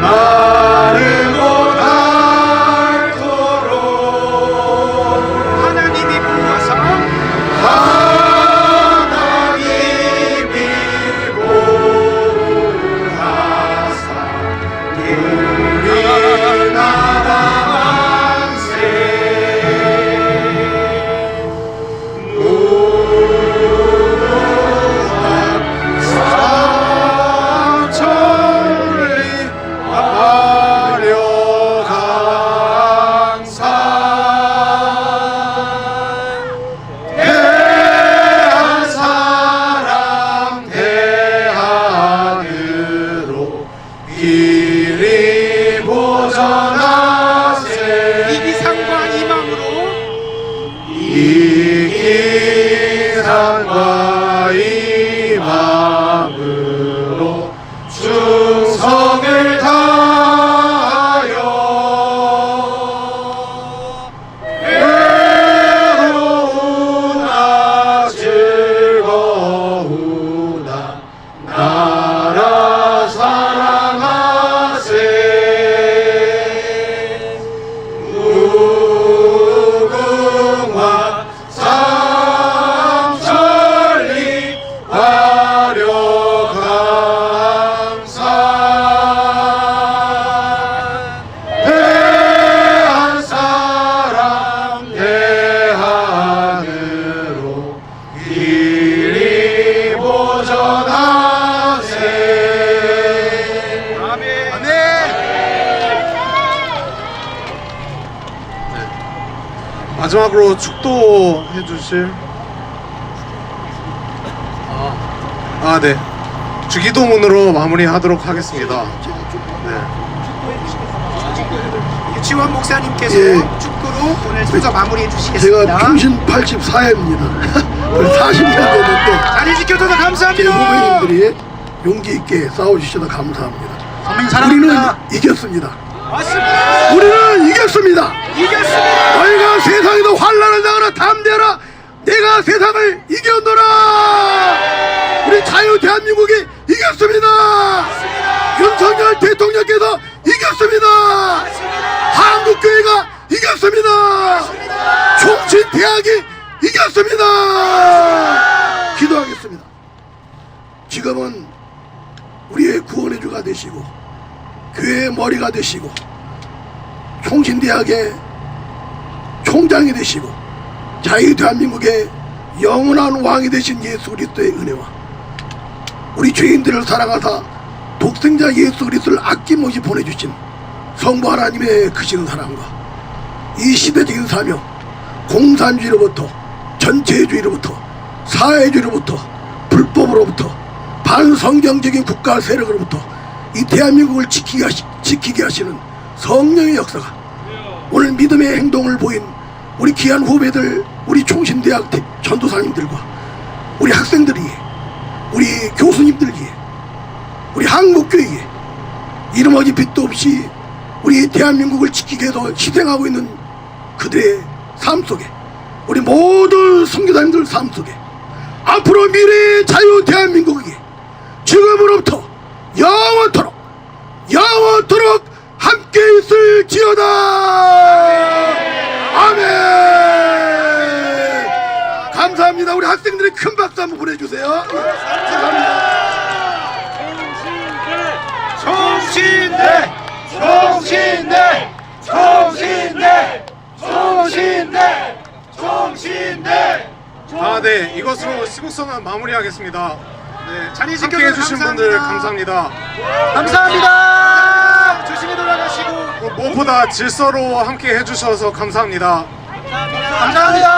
마르고 닳도록 마지막으로 축도해 주실 네. 주기도문으로 마무리하도록 하겠습니다. 네. 유치원 목사님께서 축구로 오늘 순서 마무리해 제가 주시겠습니다. 충신 84회입니다. 40년 됐는데 자리 지켜줘서 제 감사합니다. 후배님들이 용기 있게 싸워주셔서 감사합니다. 선배님 우리는 사랑합니다. 이겼습니다. 맞습니다. 우리는 이겼습니다. 이겼습니다. 너희가 세상에도 환란을 당하나 담대하라. 내가 세상을 이겼노라. 우리 자유 대한민국이 이겼습니다. 윤석열 대통령께서 이겼습니다. 한국교회가 이겼습니다. 총신대학이 이겼습니다. 기도하겠습니다. 지금은 우리의 구원의 주가 되시고 교회의 머리가 되시고 총신대학의 총장이 되시고 자유 대한민국의 영원한 왕이 되신 예수 그리스도의 은혜와 우리 죄인들을 사랑하사 독생자 예수 그리스도를 아낌없이 보내주신 성부 하나님의 크신 사랑과 이 시대적인 사명 공산주의로부터 전체주의로부터 사회주의로부터 불법으로부터 반성경적인 국가 세력으로부터 이 대한민국을 지키게 하시는 성령의 역사가 오늘 믿음의 행동을 보인 우리 귀한 후배들, 우리 총신대학 전도사님들과 우리 학생들이에 우리 교수님들이에 우리 한국교회에 이름 어진 빛도 없이 우리 대한민국을 지키기 위해서 희생하고 있는 그들의 삶 속에 우리 모든 선교사님들 삶 속에 앞으로 미래의 자유 대한민국에게 지금으로부터 영원토록 함께 있을지어다. 아멘. 감사합니다. 우리 학생들의 큰 박수 한번 보내주세요. 감사합니다. 총신대, 총신대, 총신대, 총신대, 총신대. 네. 이것으로 시국선언 마무리하겠습니다. 네. 자리 함께 지켜주셔서 해주신 분들 감사합니다. 감사합니다. 감사합니다. 조심히 돌아가시고 무엇보다 질서로 함께 해주셔서 감사합니다. 감사합니다.